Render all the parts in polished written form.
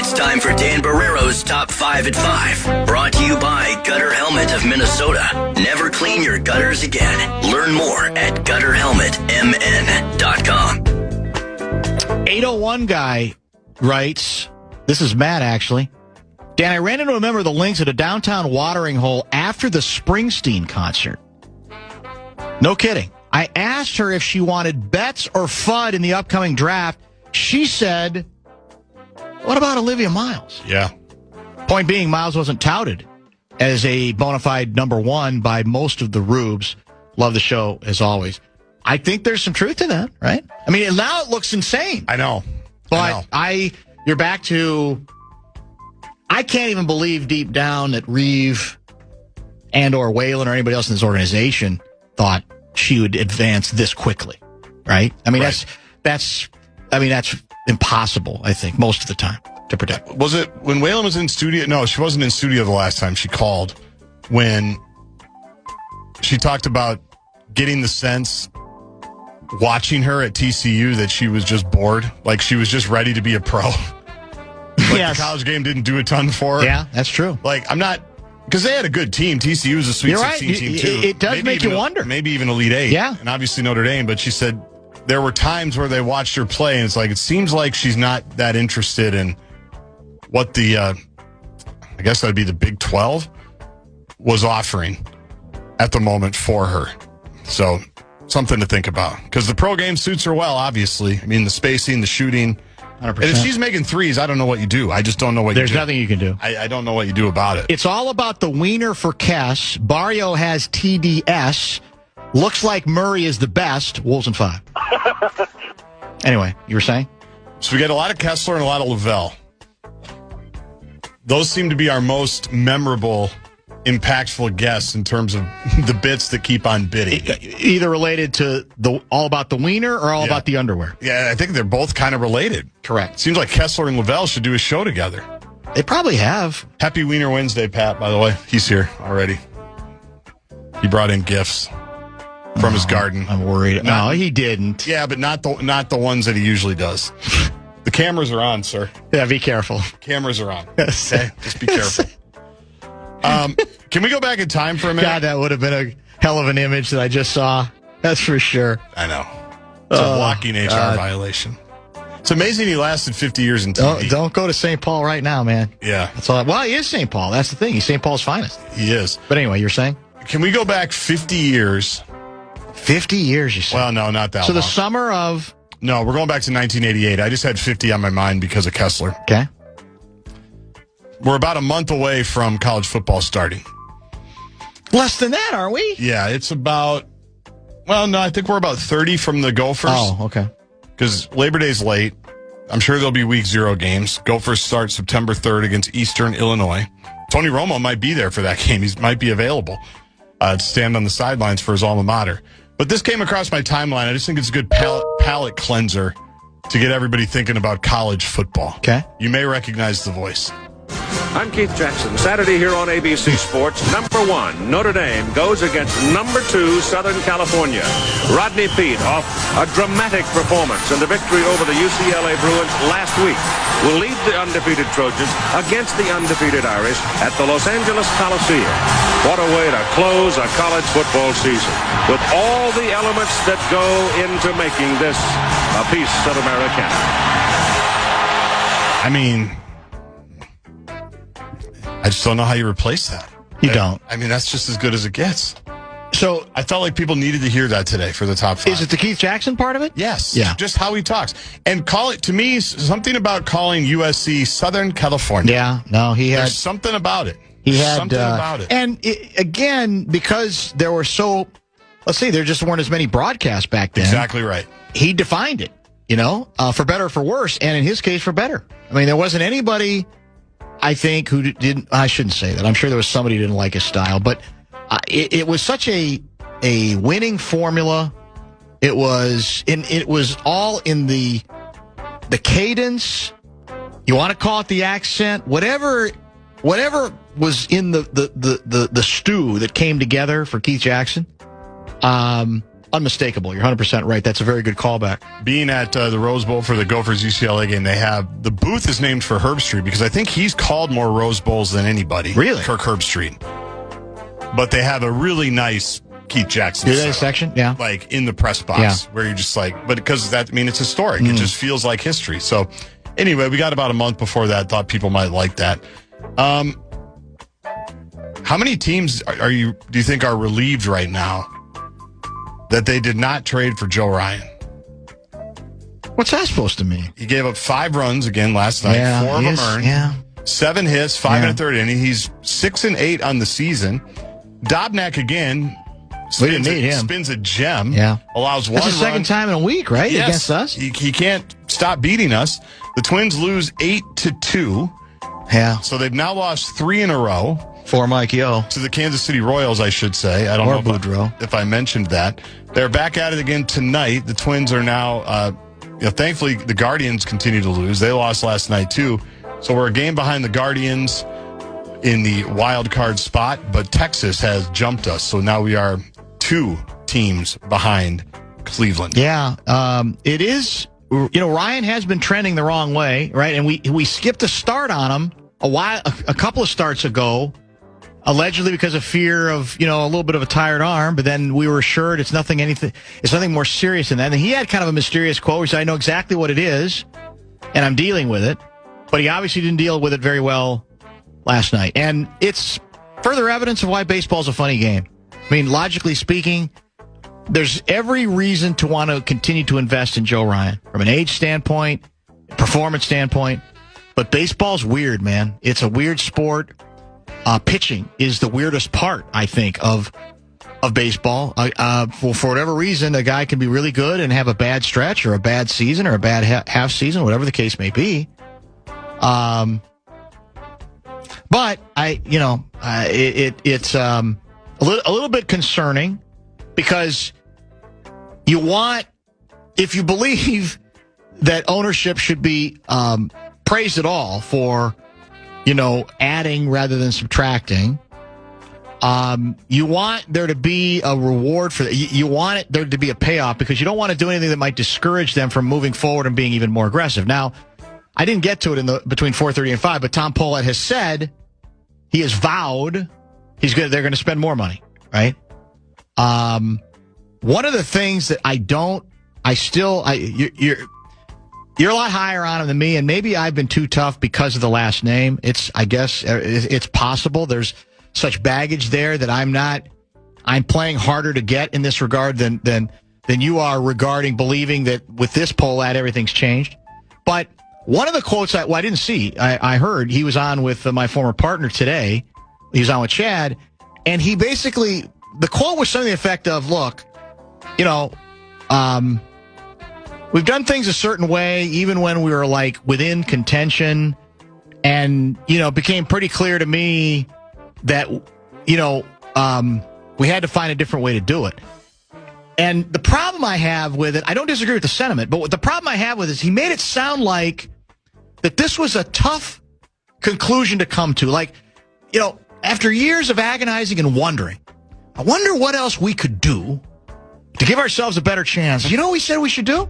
It's time for Dan Barrero's Top 5 at 5. Brought to you by Gutter Helmet of Minnesota. Never clean your gutters again. Learn more at gutterhelmetmn.com. 801 guy writes, this is Matt actually. Dan, I ran into a member of the Lynx at a downtown watering hole after the Springsteen concert. No kidding. I asked her if she wanted Betts or Fudd in the upcoming draft. She said, what about Olivia Miles? Yeah. Point being, Miles wasn't touted as a bona fide number one by most of the rubes. Love the show, as always. I think there's some truth to that, right? I mean, now it looks insane. I know. But you're back to, I can't even believe deep down that Reeve and or Whalen or anybody else in this organization thought she would advance this quickly, right? I mean, that's impossible, I think, most of the time to predict. Was it when Whalen was in studio? No, she wasn't in studio the last time she called, when she talked about getting the sense watching her at TCU that she was just bored, like she was just ready to be a pro. The college game didn't do a ton for her. Yeah, that's true. Like, I'm not, because they had a good team. TCU was a Sweet 16 team too. It does make you wonder. Maybe even Elite Eight. Yeah. And obviously Notre Dame, but she said there were times where they watched her play and it's like, it seems like she's not that interested in what the, I guess that would be the Big 12, was offering at the moment for her. So something to think about, because the pro game suits her well, obviously. I mean, the spacing, the shooting. 100%. And if she's making threes, I don't know what you do. I just don't know what you do. There's nothing you can do. I don't know what you do about it. It's all about the wiener for Kess. Barrio has TDS. Looks like Murray is the best. Wolves in 5. Anyway, you were saying? So we get a lot of Kessler and a lot of Lavelle. Those seem to be our most memorable, impactful guests in terms of the bits that keep on bidding. Either related to all about the wiener or all about the underwear. Yeah, I think they're both kind of related. Correct. Seems like Kessler and Lavelle should do a show together. They probably have. Happy Wiener Wednesday, Pat, by the way. He's here already. He brought in gifts from his garden. I'm worried. No, he didn't. Yeah, but not the ones that he usually does. The cameras are on, sir. Yeah, be careful. Cameras are on. Okay? Just be careful. Can we go back in time for a minute? God, that would have been a hell of an image that I just saw. That's for sure. I know. It's a blocking HR violation. It's amazing he lasted 50 years in TV. Don't go to St. Paul right now, man. Yeah. That's all. Well, he is St. Paul. That's the thing. He's St. Paul's finest. He is. But anyway, you're saying? Can we go back 50 years? 50 years, you said? Well, no, not that long. So the summer of... No, we're going back to 1988. I just had 50 on my mind because of Kessler. Okay. We're about a month away from college football starting. Less than that, aren't we? Yeah, it's about... Well, no, I think we're about 30 from the Gophers. Oh, okay. Because Labor Day's late. I'm sure there'll be week 0 games. Gophers start September 3rd against Eastern Illinois. Tony Romo might be there for that game. He might be available to stand on the sidelines for his alma mater. But this came across my timeline. I just think it's a good palate cleanser to get everybody thinking about college football. Okay. You may recognize the voice. I'm Keith Jackson. Saturday here on ABC Sports. Number 1, Notre Dame goes against number 2, Southern California. Rodney Peete off a dramatic performance in the victory over the UCLA Bruins last week will lead the undefeated Trojans against the undefeated Irish at the Los Angeles Coliseum. What a way to close a college football season with all the elements that go into making this a piece of Americana. I mean, I just don't know how you replace that. You don't. I mean, that's just as good as it gets. So I felt like people needed to hear that today for the top 5. Is it the Keith Jackson part of it? Yes. Yeah. Just how he talks. And call it, to me, something about calling USC Southern California. Yeah. No, There's something about it. Something about it. And again, because there were there just weren't as many broadcasts back then. Exactly right. He defined it, for better or for worse, and in his case, for better. I mean, there wasn't anybody, I think, who didn't, I shouldn't say that. I'm sure there was somebody who didn't like his style, but it was such a winning formula. It was all in the cadence. You want to call it the accent, whatever was in the stew that came together for Keith Jackson. unmistakable. You're 100% right. That's a very good callback. Being at the Rose Bowl for the Gophers UCLA game, the booth is named for Herbstreit because I think he's called more Rose Bowls than anybody. Really? Kirk Herbstreit. But they have a really nice Keith Jackson section, yeah, like in the press box where you're just like, but because it's historic. It just feels like history. So anyway, we got about a month before that. Thought people might like that. How many teams do you think are relieved right now that they did not trade for Joe Ryan? What's that supposed to mean? He gave up 5 runs again last night. 4 of them earned. Yeah. 7 hits, 5 in the third inning. He's 6-8 on the season. Dobnak again. We didn't need him. Spins a gem. Yeah. Allows 1 That's the second time in a week, right? Yes. Against us. He can't stop beating us. The Twins lose 8-2. Yeah. So they've now lost 3 in a row. For Mike Yo. To the Kansas City Royals, I should say. I don't know if I mentioned that. They're back at it again tonight. The Twins are now, thankfully, the Guardians continue to lose. They lost last night, too. So we're a game behind the Guardians in the wild card spot, but Texas has jumped us. So now we are 2 teams behind Cleveland. Yeah, it is. Ryan has been trending the wrong way, right? And we skipped a start on him a couple of starts ago, allegedly because of fear of, a little bit of a tired arm, but then we were assured it's nothing more serious than that. And he had kind of a mysterious quote where he said, I know exactly what it is, and I'm dealing with it. But he obviously didn't deal with it very well last night. And it's further evidence of why baseball's a funny game. I mean, logically speaking, there's every reason to want to continue to invest in Joe Ryan from an age standpoint, performance standpoint. But baseball's weird, man. It's a weird sport. Pitching is the weirdest part, I think, of baseball. For whatever reason, a guy can be really good and have a bad stretch or a bad season or a bad half season, whatever the case may be. But it's a little bit concerning because if you believe that ownership should be praised at all for adding rather than subtracting. You want there to be a reward for that. You want there to be a payoff because you don't want to do anything that might discourage them from moving forward and being even more aggressive. Now, I didn't get to it between 4:30 and 5, but Tom Pohlad has said, he has vowed they're going to spend more money, right? One of the things that you're a lot higher on him than me, and maybe I've been too tough because of the last name. I guess it's possible. There's such baggage there that I'm playing harder to get in this regard than you are regarding believing that with this Pohlad everything's changed. But one of the quotes I didn't see, I heard he was on with my former partner today. He was on with Chad, and he basically, the quote was something to the effect of, look, we've done things a certain way, even when we were like within contention, and became pretty clear to me that we had to find a different way to do it. And the problem I have with it, I don't disagree with the sentiment, but what the problem I have with it is he made it sound like that this was a tough conclusion to come to. Like, after years of agonizing and wondering, I wonder what else we could do to give ourselves a better chance. You know what we said we should do?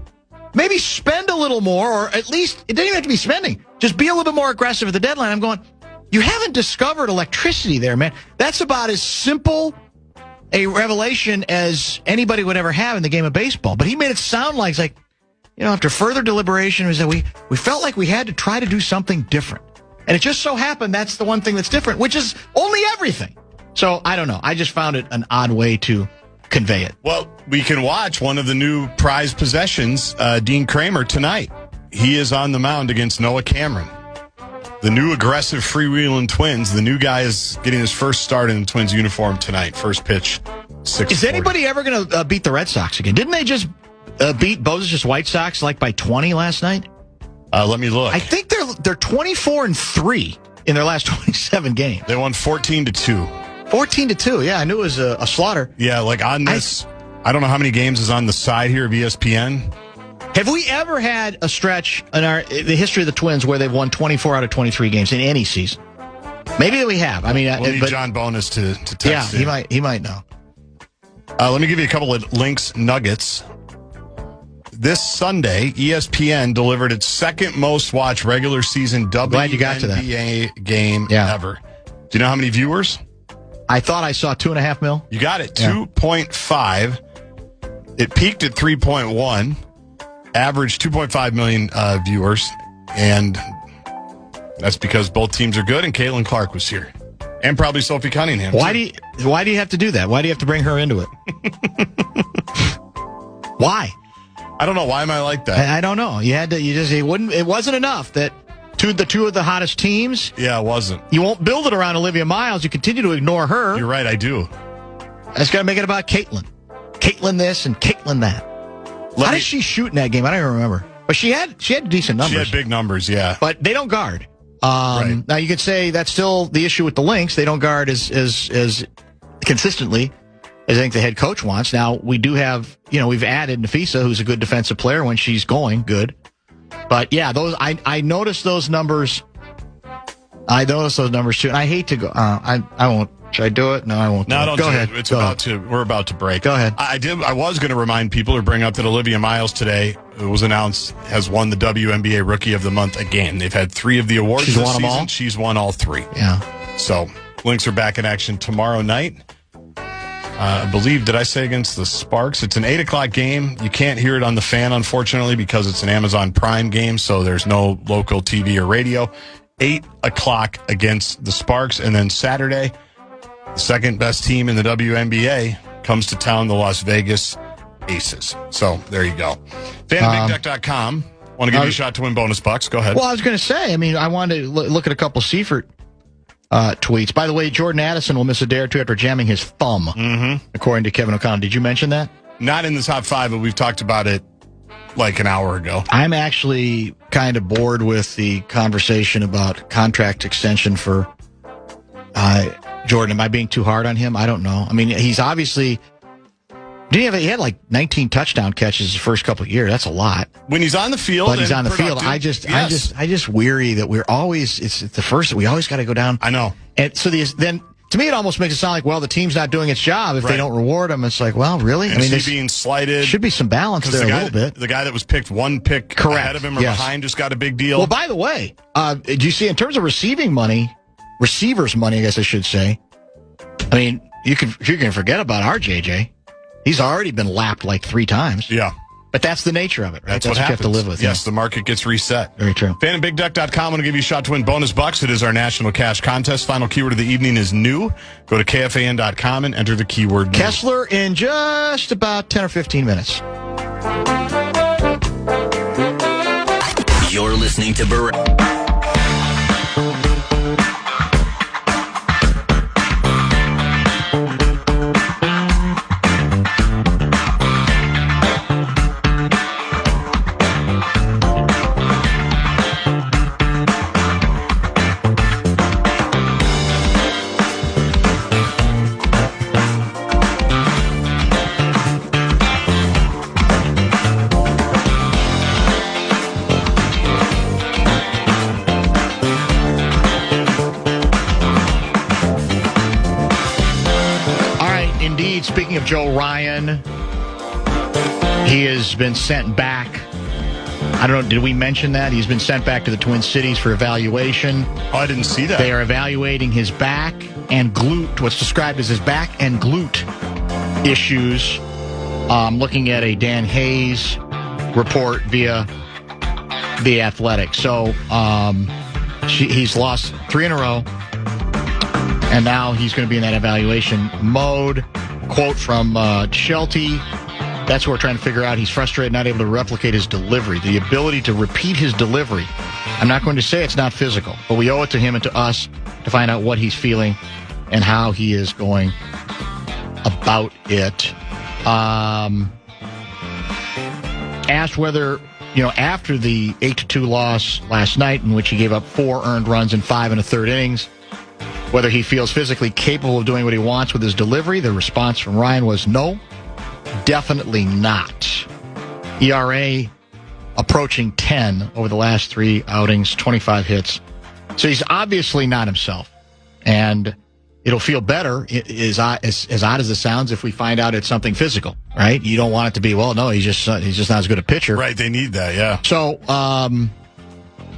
Maybe spend a little more, or at least, it didn't even have to be spending. Just be a little bit more aggressive at the deadline. I'm going, you haven't discovered electricity there, man. That's about as simple a revelation as anybody would ever have in the game of baseball. But he made it sound like, after further deliberation, was that we felt like we had to try to do something different. And it just so happened that's the one thing that's different, which is only everything. So, I don't know. I just found it an odd way to convey it. Well, we can watch one of the new prized possessions, Dean Kramer, tonight. He is on the mound against Noah Cameron. The new aggressive freewheeling Twins. The new guy is getting his first start in the Twins uniform tonight. First pitch, 6:40. Is anybody ever going to beat the Red Sox again? Didn't they just beat Bozich's White Sox by 20 last night? Let me look. I think they're 24-3 in their last 27 games. They won 14-2. 14-2. Yeah, I knew it was a slaughter. Yeah, like on this, I don't know how many games is on the side here of ESPN. Have we ever had a stretch in the history of the Twins where they've won 24 out of 23 games in any season? Maybe we have. I mean, we'll need John Bonus to text. Yeah, he might know. Let me give you a couple of links, nuggets. This Sunday, ESPN delivered its second most watched regular season WNBA game ever. Do you know how many viewers? I thought I saw 2.5 million. You got it, 2.5. It peaked at 3.1, averaged 2.5 million viewers, and that's because both teams are good and Caitlin Clark was here. And probably Sophie Cunningham. Why do you have to do that? Why do you have to bring her into it? Why? I don't know. Why am I like that? I don't know. It wasn't enough that the two of the hottest teams. Yeah, it wasn't. You won't build it around Olivia Miles. You continue to ignore her. You're right, I do. I just got to make it about Caitlin. Caitlin this and Caitlin that. How did she shoot in that game? I don't even remember. But she had decent numbers. She had big numbers, yeah. But they don't guard. Right. Now, you could say that's still the issue with the Lynx. They don't guard as consistently as I think the head coach wants. Now, we do have, we've added Nafisa, who's a good defensive player when she's going good. But, yeah, I noticed those numbers. I noticed those numbers, too. And I hate to go. I won't. Should I do it? No, I won't. No, don't go do ahead. it. We're about to break. Go ahead. I was going to remind people or bring up that Olivia Miles today, it was announced, has won the WNBA Rookie of the Month again. They've had 3 of the awards this season. All? She's won all 3. Yeah. So, Lynx are back in action tomorrow night. I believe, did I say against the Sparks? It's an 8 o'clock game. You can't hear it on the fan, unfortunately, because it's an Amazon Prime game, so there's no local TV or radio. 8 o'clock against the Sparks, and then Saturday, the second best team in the WNBA comes to town, the Las Vegas Aces. So there you go. FanBigDeck.com. Want to give you a shot to win bonus bucks? Go ahead. Well, I was going to say, I wanted to look at a couple Seifert tweets. By the way, Jordan Addison will miss a day or two after jamming his thumb, according to Kevin O'Connell. Did you mention that? Not in the top 5, but we've talked about it like an hour ago. I'm actually kind of bored with the conversation about contract extension for Jordan. Am I being too hard on him? I don't know. He's obviously... he had like 19 touchdown catches the first couple of years. That's a lot. When he's on the field, but he's on the field. I just weary that we're always. It's the first. We always got to go down. I know. And so then to me, it almost makes it sound like, well, the team's not doing its job if they don't reward him. It's like, well, really? And is he being slighted? Should be some balance there a little bit. The guy that was picked one pick ahead of him or behind just got a big deal. Well, by the way, do you see in terms of receivers money, I guess I should say. You can forget about our JJ. He's already been lapped like 3 times. Yeah. But that's the nature of it, right? That's what happens. You have to live with. Yes, the market gets reset. Very true. FanandBigDeck.com. I'm going to give you a shot to win bonus bucks. It is our national cash contest. Final keyword of the evening is new. Go to KFAN.com and enter the keyword new. Kessler in just about 10 or 15 minutes. You're listening to Speaking of Joe Ryan, he has been sent back. I don't know, did we mention that? He's been sent back to the Twin Cities for evaluation. Oh, I didn't see that. They are evaluating his back and glute, what's described as his back and glute issues. Looking at a Dan Hayes report via The Athletic. So he's lost 3 in a row, and now he's going to be in that evaluation mode. Quote from Shelty, that's what we're trying to figure out. He's frustrated, not able to replicate his delivery. The ability to repeat his delivery. I'm not going to say it's not physical, but we owe it to him and to us to find out what he's feeling and how he is going about it. Asked whether, after the 8-2 loss last night, in which he gave up 4 earned runs in 5 1/3 innings, whether he feels physically capable of doing what he wants with his delivery. The response from Ryan was no, definitely not. ERA approaching 10 over the last 3 outings, 25 hits. So he's obviously not himself. And it'll feel better, as odd as it sounds, if we find out it's something physical, right? You don't want it to be, well, no, he's just not as good a pitcher. Right, they need that, yeah. So,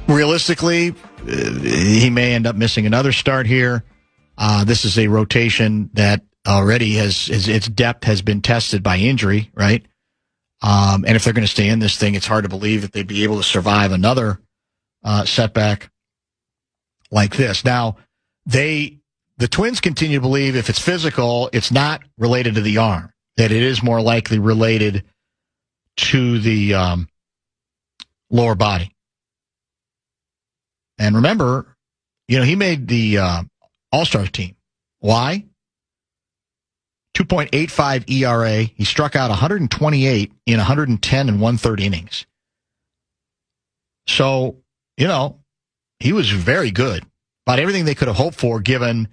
realistically, he may end up missing another start here. This is a rotation that already its depth has been tested by injury, right? And if they're going to stay in this thing, it's hard to believe that they'd be able to survive another setback like this. Now, the Twins continue to believe if it's physical, it's not related to the arm, that it is more likely related to the lower body. And remember, he made the All-Star team. Why? 2.85 ERA. He struck out 128 in 110 and 1/3 innings. So, he was very good. About everything they could have hoped for given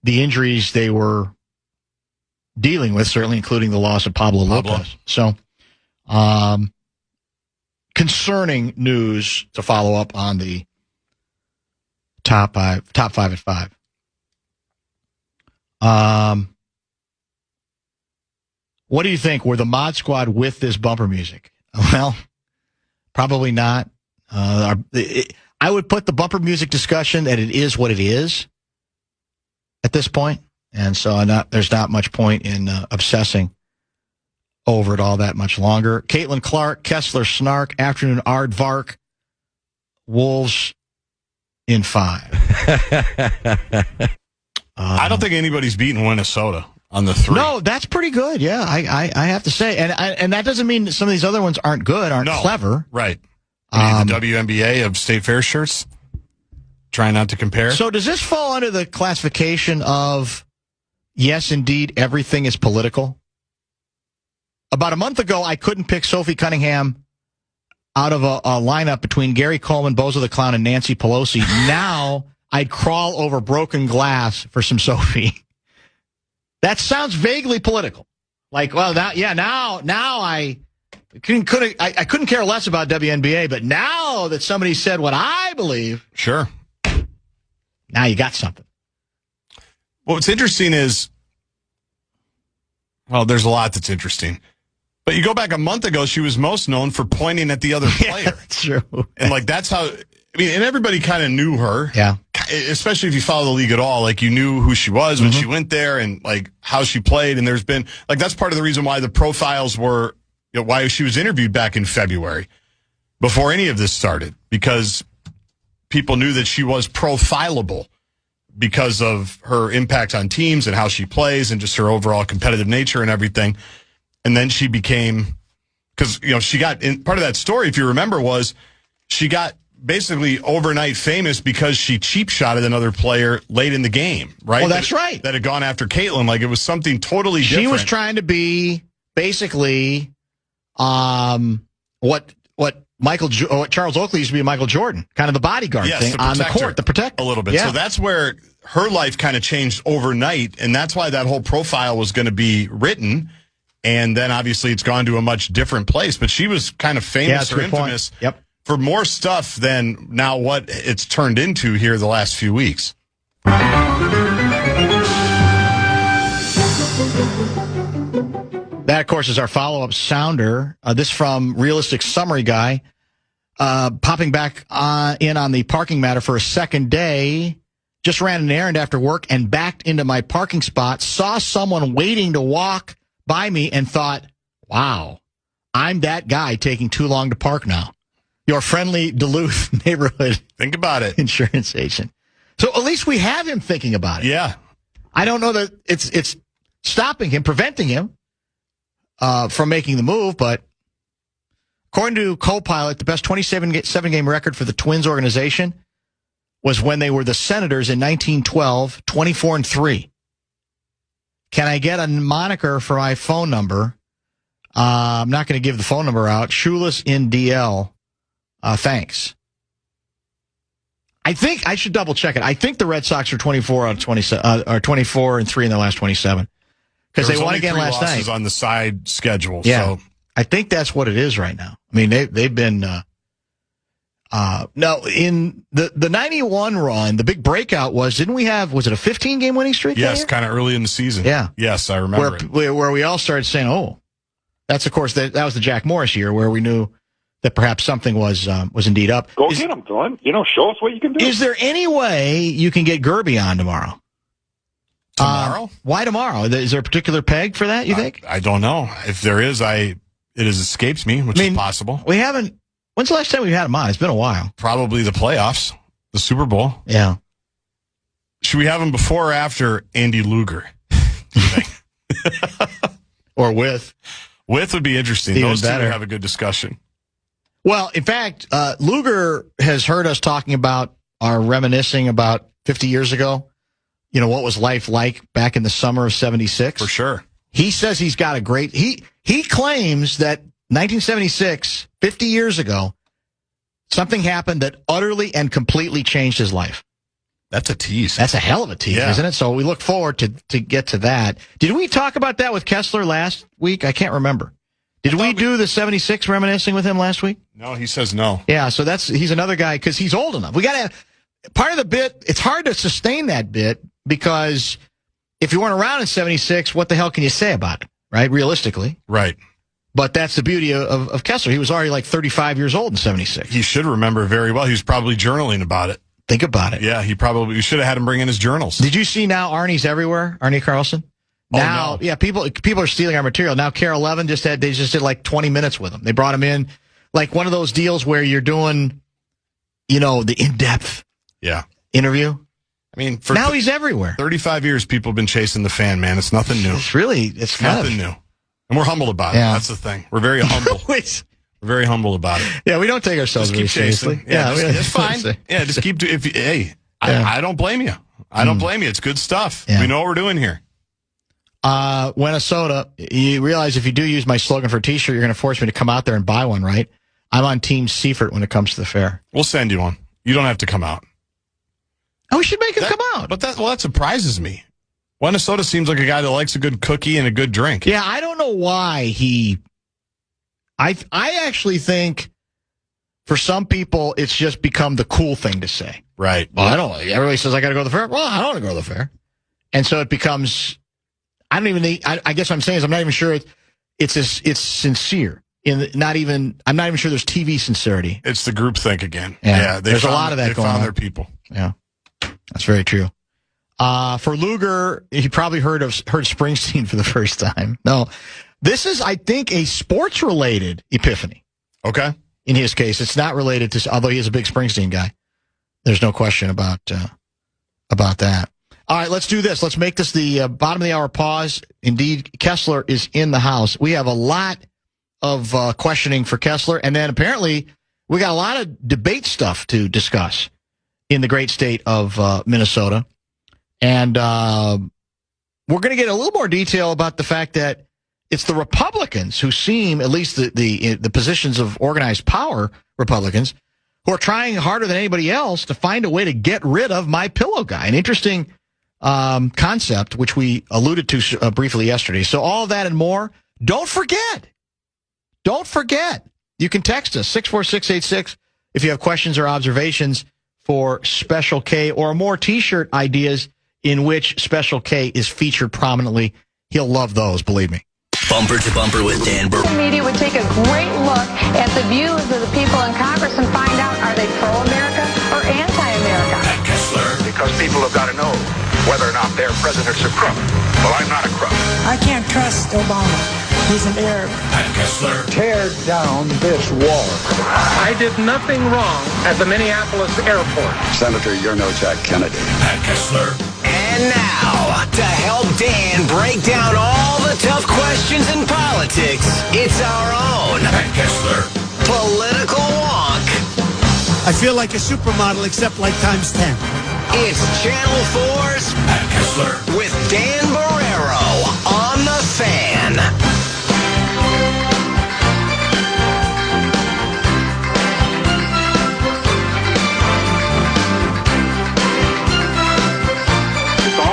the injuries they were dealing with, certainly including the loss of Pablo Lopez. So, concerning news to follow up on the top five at 5. What do you think? Were the Mod Squad with this bumper music? Well, probably not. I would put the bumper music discussion that it is what it is at this point, and so there's not much point in obsessing over it all that much longer. Caitlin Clark, Kessler, Snark, Afternoon Aardvark, Wolves in 5. I don't think anybody's beaten Minnesota on the 3. No, that's pretty good. Yeah, I have to say, and that doesn't mean that some of these other ones aren't good, aren't clever. Right. The WNBA of State Fair shirts. Trying not to compare. So does this fall under the classification of, yes, indeed, everything is political? About a month ago, I couldn't pick Sophie Cunningham out of a lineup between Gary Coleman, Bozo the Clown, and Nancy Pelosi. Now I'd crawl over broken glass for some Sophie. That sounds vaguely political. Like, well, now I couldn't care less about WNBA, but now that somebody said what I believe, sure, now you got something. Well, what's interesting is, well, there's a lot that's interesting. But you go back a month ago, she was most known for pointing at the other player. Yeah, that's true. And, that's how, and everybody kind of knew her. Yeah. Especially if you follow the league at all. You knew who she was when she went there and, how she played. And there's been, that's part of the reason why the profiles were, why she was interviewed back in February before any of this started. Because people knew that she was profilable because of her impact on teams and how she plays and just her overall competitive nature and everything. And then she became, because, she got, part of that story, if you remember, was she got basically overnight famous because she cheap shotted another player late in the game, right? Well, that's right. That had gone after Caitlin. It was something totally different. She was trying to be basically what Charles Oakley used to be Michael Jordan, kind of the bodyguard thing on the court, the protector. A little bit. Yeah. So that's where her life kind of changed overnight, and that's why that whole profile was going to be written. And then obviously it's gone to a much different place. But she was kind of famous or infamous for more stuff than now what it's turned into here the last few weeks. That, of course, is our follow-up sounder. This from Realistic Summary Guy. Popping back in on the parking matter for a second day. Just ran an errand after work and backed into my parking spot. Saw someone waiting to walk by me and thought, wow, I'm that guy taking too long to park now. Your friendly Duluth neighborhood. Think about it. Insurance agent. So at least we have him thinking about it. Yeah. I don't know that it's stopping him, preventing him from making the move, but according to Copilot, the best 27-game record for the Twins organization was when they were the Senators in 1912, 24-3. Can I get a moniker for my phone number? I'm not going to give the phone number out. Shoeless in DL. Thanks. I think I should double check it. I think the Red Sox are 24 out of 27, or 24-3 in their last 27 because they won again last night on the side schedule. Yeah, so I think that's what it is right now. I mean, they've been No, in the 91 run, the big breakout was it a 15-game winning streak? Yes, kind of early in the season. Yeah. Yes, I remember where we all started saying, oh, that's, of course, that was the Jack Morris year where we knew that perhaps something was indeed up. Go get him, Glenn. Show us what you can do. Is there any way you can get Gaardsy on tomorrow? Tomorrow? Why tomorrow? Is there a particular peg for that, you think? I don't know. If there is, it has escaped me, which is possible. We haven't. When's the last time we've had him on? It's been a while. Probably the playoffs, the Super Bowl. Yeah. Should we have him before or after Andy Luger? Or with? With would be interesting. Even Those two better. would have a good discussion. Well, in fact, Luger has heard us talking about reminiscing about 50 years ago. What was life like back in the summer of 76? For sure. He says he's got a great... He claims that 1976, 50 years ago, something happened that utterly and completely changed his life. That's a tease. That's a hell of a tease, isn't it? So we look forward to get to that. Did we talk about that with Kessler last week? I can't remember. Did we do the 76 reminiscing with him last week? No, he says no. Yeah, so he's another guy because he's old enough. We got to... Part of the bit, it's hard to sustain that bit because if you weren't around in 76, what the hell can you say about it, right? Realistically. Right. But that's the beauty of Kessler. He was already like 35 years old in 76. He should remember very well. He was probably journaling about it. Think about it. Yeah, we should have had him bring in his journals. Did you see now Arnie's everywhere? Arnie Carlson? Now, no. Yeah, people are stealing our material. Now Carol Levin just did like 20 minutes with him. They brought him in like one of those deals where you're doing, the in-depth interview. I mean, now he's everywhere. 35 years people have been chasing the fan, man. It's nothing new. It's nothing new. And we're humbled about it. That's the thing. We're very humble. We're very humble about it. Yeah, we don't take ourselves very seriously. Yeah, it's fine. Yeah, just keep doing. I don't blame you. I don't blame you. It's good stuff. Yeah. We know what we're doing here. Minnesota, you realize if you do use my slogan for a T-shirt, you're going to force me to come out there and buy one, right? I'm on Team Seifert when it comes to the fair. We'll send you one. You don't have to come out. Oh, we should make him come out. But that surprises me. Minnesota seems like a guy that likes a good cookie and a good drink. Yeah, I don't know why I actually think for some people it's just become the cool thing to say. Right. Well, everybody says I got to go to the fair. Well, I don't want to go to the fair. And so it becomes, I guess what I'm saying is I'm not even sure it's sincere. I'm not even sure there's TV sincerity. It's the groupthink again. Yeah, there's a lot of that going on. They found their people. Yeah, that's very true. For Luger, he probably heard Springsteen for the first time. No, this is, I think, a sports-related epiphany. Okay. In his case, it's not related to, although he is a big Springsteen guy. There's no question about that. All right, let's do this. Let's make this the bottom of the hour pause. Indeed, Kessler is in the house. We have a lot of questioning for Kessler, and then apparently we got a lot of debate stuff to discuss in the great state of Minnesota. And we're going to get a little more detail about the fact that it's the Republicans who seem, at least the positions of organized power Republicans, who are trying harder than anybody else to find a way to get rid of My Pillow guy. An interesting concept, which we alluded to briefly yesterday. So all of that and more. Don't forget. You can text us, 64686, if you have questions or observations for Special K or more T-shirt ideas in which Special K is featured prominently. He'll love those, believe me. Bumper to Bumper with Dan Burr. The media would take a great look at the views of the people in Congress and find out, are they pro-America or anti-America? Pat Kessler. Because people have got to know whether or not their president's a crook. Well, I'm not a crook. I can't trust Obama. He's an Arab. Pat Kessler. Tear down this wall. I did nothing wrong at the Minneapolis airport. Senator, you're no Jack Kennedy. Pat Kessler. And now, to help Dan break down all the tough questions in politics, it's our own Pat Kessler. Political Wonk. I feel like a supermodel, except like times 10. It's Channel 4's Pat Kessler with Dan Barrero on the Fan.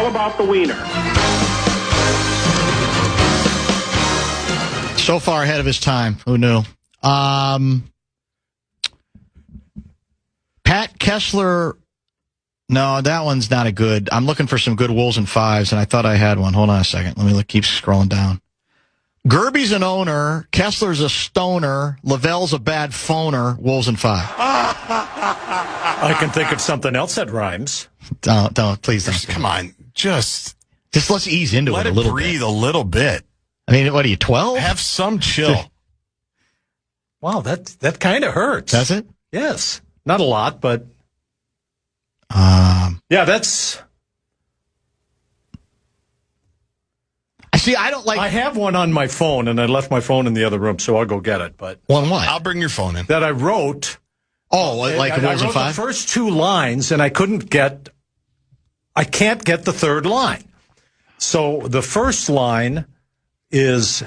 About the wiener. So far ahead of his time. Who knew? Pat Kessler. No, that one's not a good. I'm looking for some good Wolves and Fives, and I thought I had one. Hold on a second. Let me keep scrolling down. Gerby's an owner. Kessler's a stoner. Lavelle's a bad phoner. Wolves and Five. I can think of something else that rhymes. Please don't. Come on. Just let's ease into it a little bit. Let it breathe a little bit. I mean, what are you, 12? Have some chill. Wow, that kind of hurts. Does it? Yes. Not a lot, but... yeah, that's... See, I don't like... I have one on my phone, and I left my phone in the other room, so I'll go get it. But one what? I'll bring your phone in. That I wrote... Oh, like the Wolves and Five? The first two lines, and I can't get the third line. So the first line is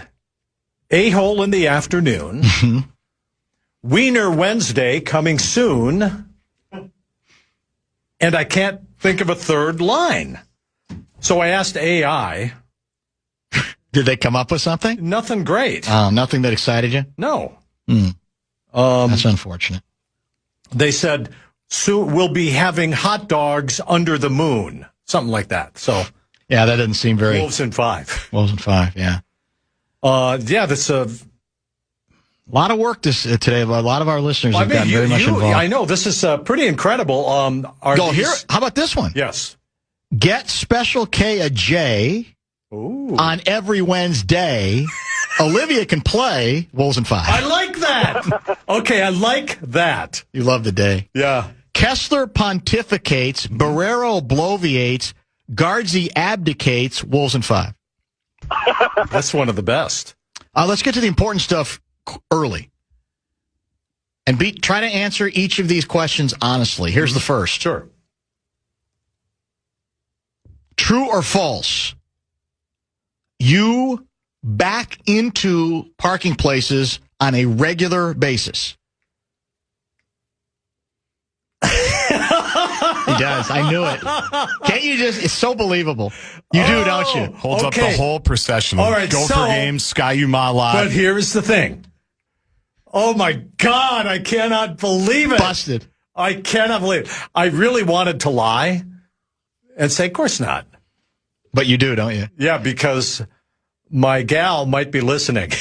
a-hole in the afternoon, Wiener Wednesday coming soon, and I can't think of a third line. So I asked AI. Did they come up with something? Nothing great. Nothing that excited you? No. That's unfortunate. They said, soon we'll be having hot dogs under the moon. Something like that. So, yeah, that doesn't seem very... Wolves and Five. Wolves and Five, yeah. Yeah, that's a lot of work today. A lot of our listeners have gotten very much involved. I know. This is pretty incredible. Here. How about this one? Yes. Get Special K a J on every Wednesday. Olivia can play Wolves and Five. I like that. Okay, I like that. You love the day. Yeah. Kessler pontificates, Barrero bloviates, Gaardsy abdicates, Wolves and Five. That's one of the best. Let's get to the important stuff early. And try to answer each of these questions honestly. Here's the first. Sure. True or false? You back into parking places on a regular basis. He does. I knew it. Can't you just... It's so believable. You do, don't you? Holds up the whole procession. All right, Gopher games, Sky-U-Ma Live. But here's the thing. Oh, my God. I cannot believe it. Busted. I cannot believe it. I really wanted to lie and say, of course not. But you do, don't you? Yeah, because my gal might be listening.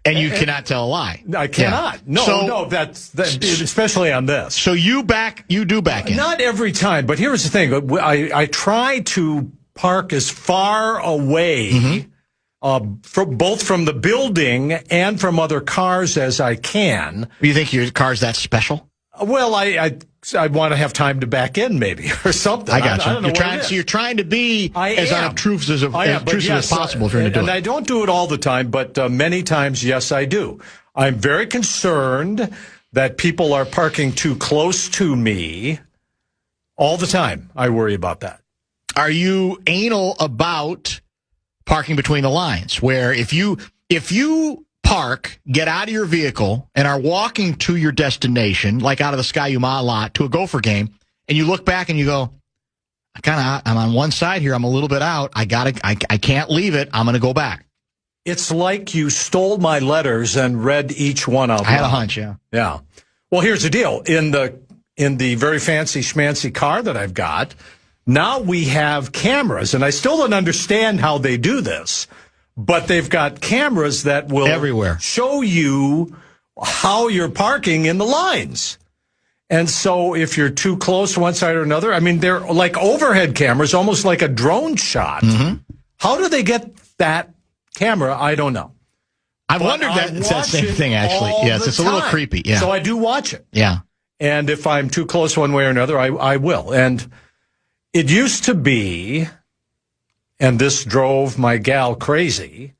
And you cannot tell a lie. I cannot. Yeah. No, that's especially on this. So you do back in. Not every time, but here's the thing. I try to park as far away, both from the building and from other cars as I can. You think your car's that special? Well, I want to have time to back in, maybe, or something. I got you. I don't know So you're trying to be as unobtrusive as possible if you're going to do it. And I don't do it all the time, but many times, yes, I do. I'm very concerned that people are parking too close to me all the time. I worry about that. Are you anal about parking between the lines, where if you park, get out of your vehicle, and are walking to your destination, like out of the Sky-U-Ma lot to a Gopher game, and you look back and you go, I'm on one side here. I'm a little bit out. I can't leave it. I'm going to go back. It's like you stole my letters and read each one out loud. I had a hunch, yeah. Yeah. Well, here's the deal. In the very fancy schmancy car that I've got, now we have cameras, and I still don't understand how they do this. But they've got cameras that will everywhere show you how you're parking in the lines. And so if you're too close to one side or another, I mean, they're like overhead cameras, almost like a drone shot. How do they get that camera? I don't know. I've wondered that. It's that same thing, actually. Yes, it's a little creepy. Yeah. So I do watch it. Yeah. And if I'm too close one way or another, I will. And it used to be... and this drove my gal crazy,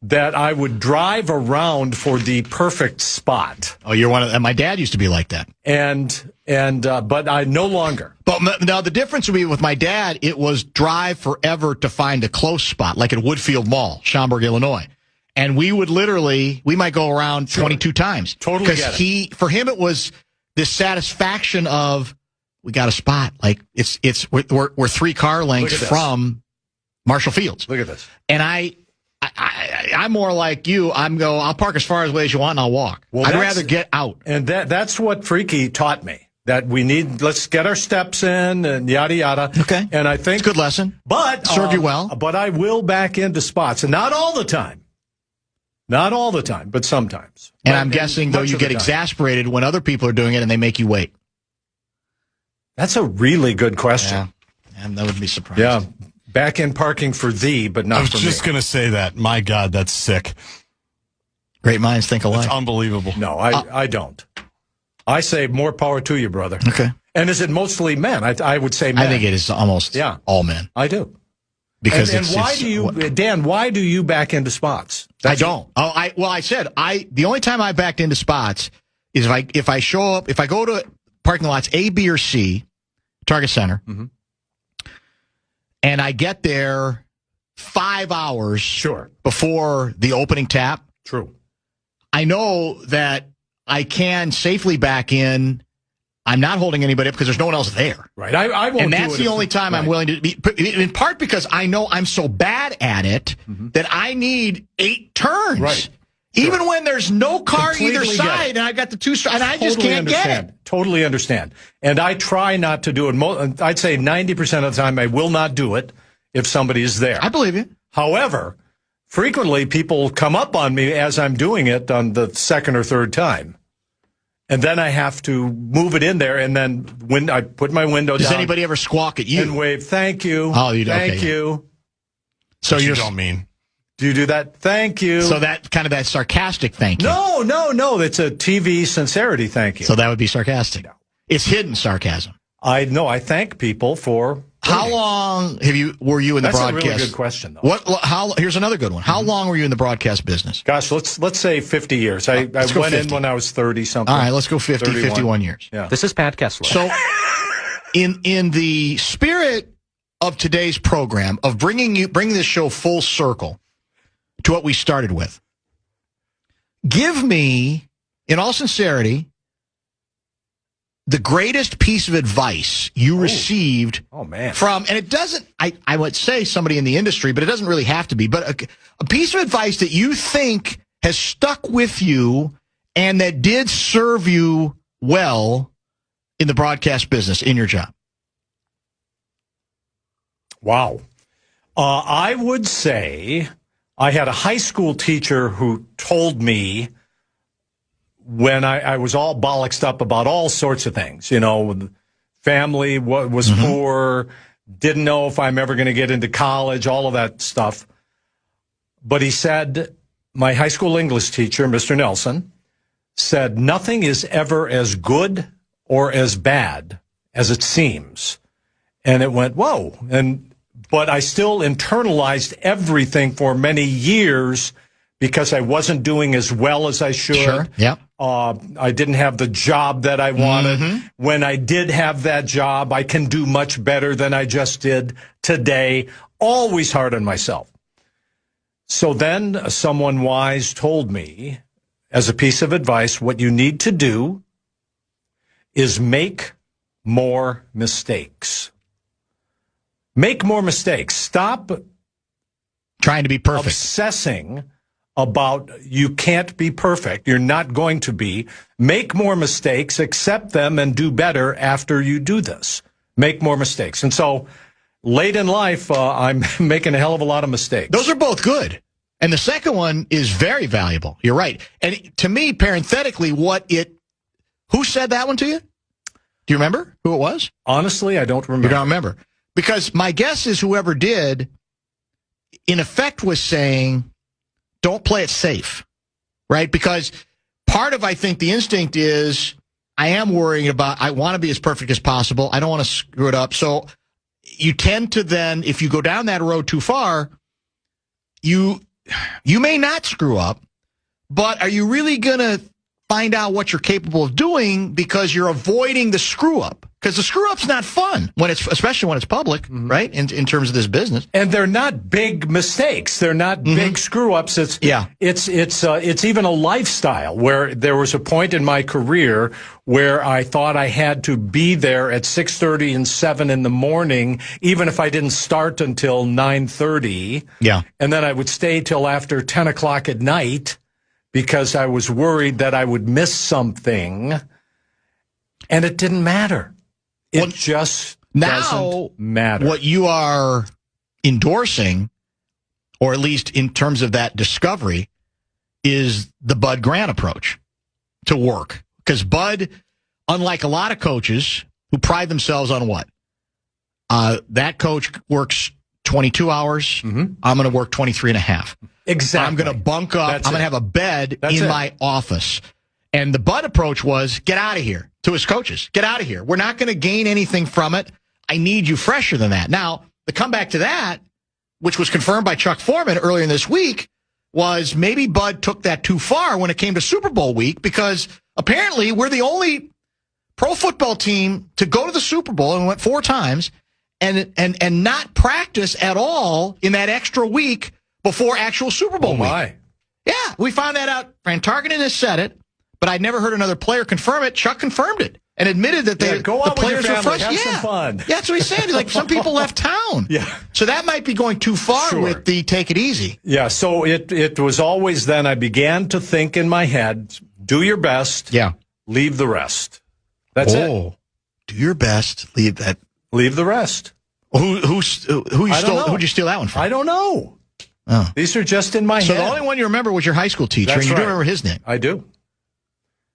that I would drive around for the perfect spot. Oh, you're one of them. My dad used to be like that. But I no longer. But now the difference would be with my dad, it was drive forever to find a close spot, like at Woodfield Mall, Schaumburg, Illinois. And we might go around 22 times. Totally get it. Because for him, it was this satisfaction of, we got a spot. Like we're 3 car lengths from Marshall Fields. Look at this. And I'm more like you. I'll park as far away as you want and I'll walk. Well, I'd rather get out. And that's what Freaky taught me. that we need. Let's get our steps in and yada yada. Okay, and I think it's a good lesson, but served you well. But I will back into spots, and not all the time. Not all the time, but sometimes. And I'm guessing, though, you get exasperated when other people are doing it and they make you wait. That's a really good question. Yeah, and that would be surprising. Yeah, back in parking for thee, but not for me. I was just going to say that. My God, that's sick. Great minds think alike. It's unbelievable. No, I don't. I say more power to you, brother. Okay. And is it mostly men? I would say men. I think it is almost all men. I do. Because and why do you, Dan? Why do you back into spots? I don't. I said the only time I backed into spots is if I show up, if I go to parking lots A, B, or C, Target Center, and I get there 5 hours before the opening tap. True. I know that I can safely back in. I'm not holding anybody up because there's no one else there. Right. I won't. And that's the only time I'm willing to be, in part because I know I'm so bad at it that I need 8 turns. Right. Even when there's no car either side and I got the 2 and I just can't get it. Totally understand. And I try not to do it. I'd say 90% of the time I will not do it if somebody is there. I believe you. However, frequently people come up on me as I'm doing it on the second or third time. And then I have to move it in there, and then when I put my window down. Does anybody ever squawk at you? And wave, thank you. Oh, you do? Thank you. So you don't mean. Do you do that? Thank you. So that kind of that sarcastic thank you. No. It's a TV sincerity thank you. So that would be sarcastic. No. It's hidden sarcasm. I thank people for. How long were you in the broadcast? That's a really good question, though. Here's another good one. How long were you in the broadcast business? Gosh, let's say 50 years. I went in when I was 30-something. All right, let's go 51 years. Yeah. This is Pat Kessler. So in the spirit of today's program, of bringing this show full circle to what we started with, give me, in all sincerity, the greatest piece of advice you received from, and it doesn't, I would say somebody in the industry, but it doesn't really have to be, but a piece of advice that you think has stuck with you and that did serve you well in the broadcast business, in your job. Wow. I would say I had a high school teacher who told me when I was all bollocksed up about all sorts of things, family was poor, didn't know if I'm ever going to get into college, all of that stuff. But he said, my high school English teacher, Mr. Nelson, said, nothing is ever as good or as bad as it seems. And it went, whoa. But I still internalized everything for many years because I wasn't doing as well as I should. Sure. Yeah. I didn't have the job that I wanted. When I did have that job, I can do much better than I just did today. Always hard on myself. So then someone wise told me, as a piece of advice, what you need to do is make more mistakes. Make more mistakes. Stop trying to be perfect. Obsessing about you can't be perfect. You're not going to be. Make more mistakes, accept them, and do better after you do this. Make more mistakes. And so late in life, I'm making a hell of a lot of mistakes. Those are both good. And the second one is very valuable. You're right. And to me, parenthetically, who said that one to you? Do you remember who it was? Honestly, I don't remember. You don't remember? Because my guess is whoever did, in effect, was saying, don't play it safe, right? Because part of, I think, the instinct is I am worrying about, I want to be as perfect as possible. I don't want to screw it up. So you tend to then, if you go down that road too far, you may not screw up, but are you really going to find out what you're capable of doing because you're avoiding the screw up? Because the screw up's not fun especially when it's public, right? In terms of this business, and they're not big mistakes. They're not big screw ups. It's even a lifestyle where there was a point in my career where I thought I had to be there at 6:30 and 7 in the morning, even if I didn't start until 9:30. Yeah, and then I would stay till after 10 o'clock at night because I was worried that I would miss something. And it didn't matter. It just doesn't matter. What you are endorsing, or at least in terms of that discovery, is the Bud Grant approach to work. Because Bud, unlike a lot of coaches who pride themselves on what? That coach works 22 hours. Mm-hmm. I'm going to work 23 and a half. Exactly. I'm going to bunk up. I'm going to have a bed in my office. And the Bud approach was, get out of here, to his coaches. Get out of here. We're not going to gain anything from it. I need you fresher than that. Now, the comeback to that, which was confirmed by Chuck Foreman earlier in this week, was maybe Bud took that too far when it came to Super Bowl week, because apparently we're the only pro football team to go to the Super Bowl, and went 4 times, and not practice at all in that extra week before actual Super Bowl week. Yeah, we found that out. Fran Tarkenton has said it, but I'd never heard another player confirm it. Chuck confirmed it and admitted that the players were fresh. Have some fun. Yeah, that's what he's saying. He's like, some people left town. Yeah. So that might be going too far with the take it easy. Yeah, so it was always then I began to think in my head, do your best, leave the rest. That's it. Do your best, leave the rest. Who'd you steal that one from? I don't know. Oh. These are just in my head. So the only one you remember was your high school teacher, and you do remember his name. I do.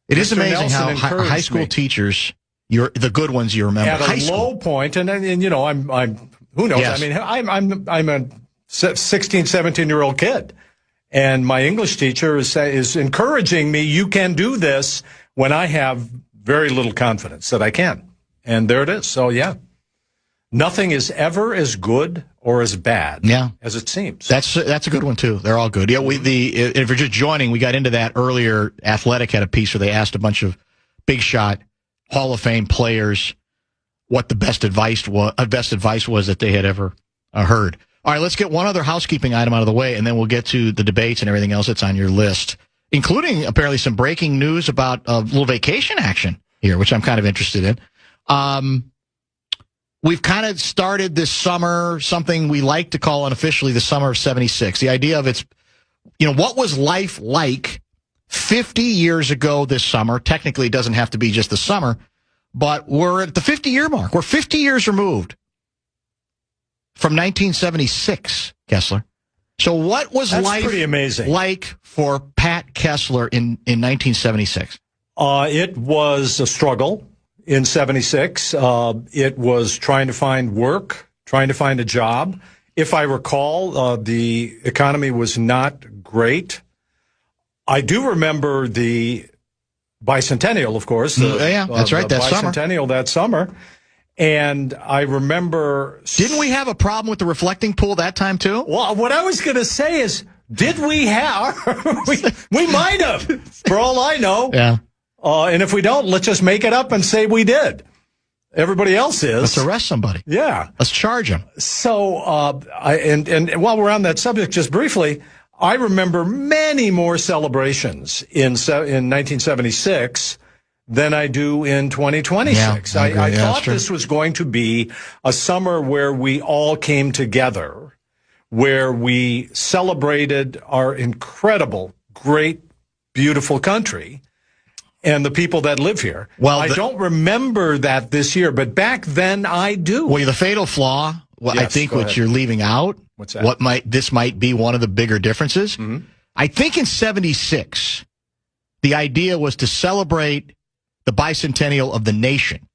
It is amazing how high school teachers, the good ones, you remember. At a low point, and you know, I'm who knows? Yes. I mean, I'm a 16, 17-year-old kid, and my English teacher is encouraging me. You can do this, when I have very little confidence that I can, and there it is. So yeah. Nothing is ever as good or as bad as it seems. That's a good one, too. They're all good. Yeah, if you're just joining, we got into that earlier. Athletic had a piece where they asked a bunch of big shot Hall of Fame players what the best advice was that they had ever heard. All right, let's get one other housekeeping item out of the way, and then we'll get to the debates and everything else that's on your list, including apparently some breaking news about a little vacation action here, which I'm kind of interested in. We've kind of started this summer, something we like to call unofficially the summer of 76. The idea of what was life like 50 years ago this summer? Technically, it doesn't have to be just the summer, but we're at the 50-year mark. We're 50 years removed from 1976, Kessler. So what was life pretty amazing. Like for Pat Kessler in 1976? It was a struggle. In 76, it was trying to find work, trying to find a job. If I recall, the economy was not great. I do remember the bicentennial, of course. That's right, that summer. Bicentennial that summer. And I remember... Didn't we have a problem with the reflecting pool that time, too? Well, what I was going to say is, did we have... we might have, for all I know. Yeah. And if we don't, let's just make it up and say we did. Everybody else is. Let's arrest somebody. Yeah. Let's charge them. So, and while we're on that subject, just briefly, I remember many more celebrations in 1976 than I do in 2026. Yeah, I thought this was going to be a summer where we all came together, where we celebrated our incredible, great, beautiful country and the people that live here. Well, I don't remember that this year, but back then I do. Well, the fatal flaw, I think what you're leaving out, what's that? This might be one of the bigger differences. Mm-hmm. I think in 76, the idea was to celebrate the bicentennial of the nation,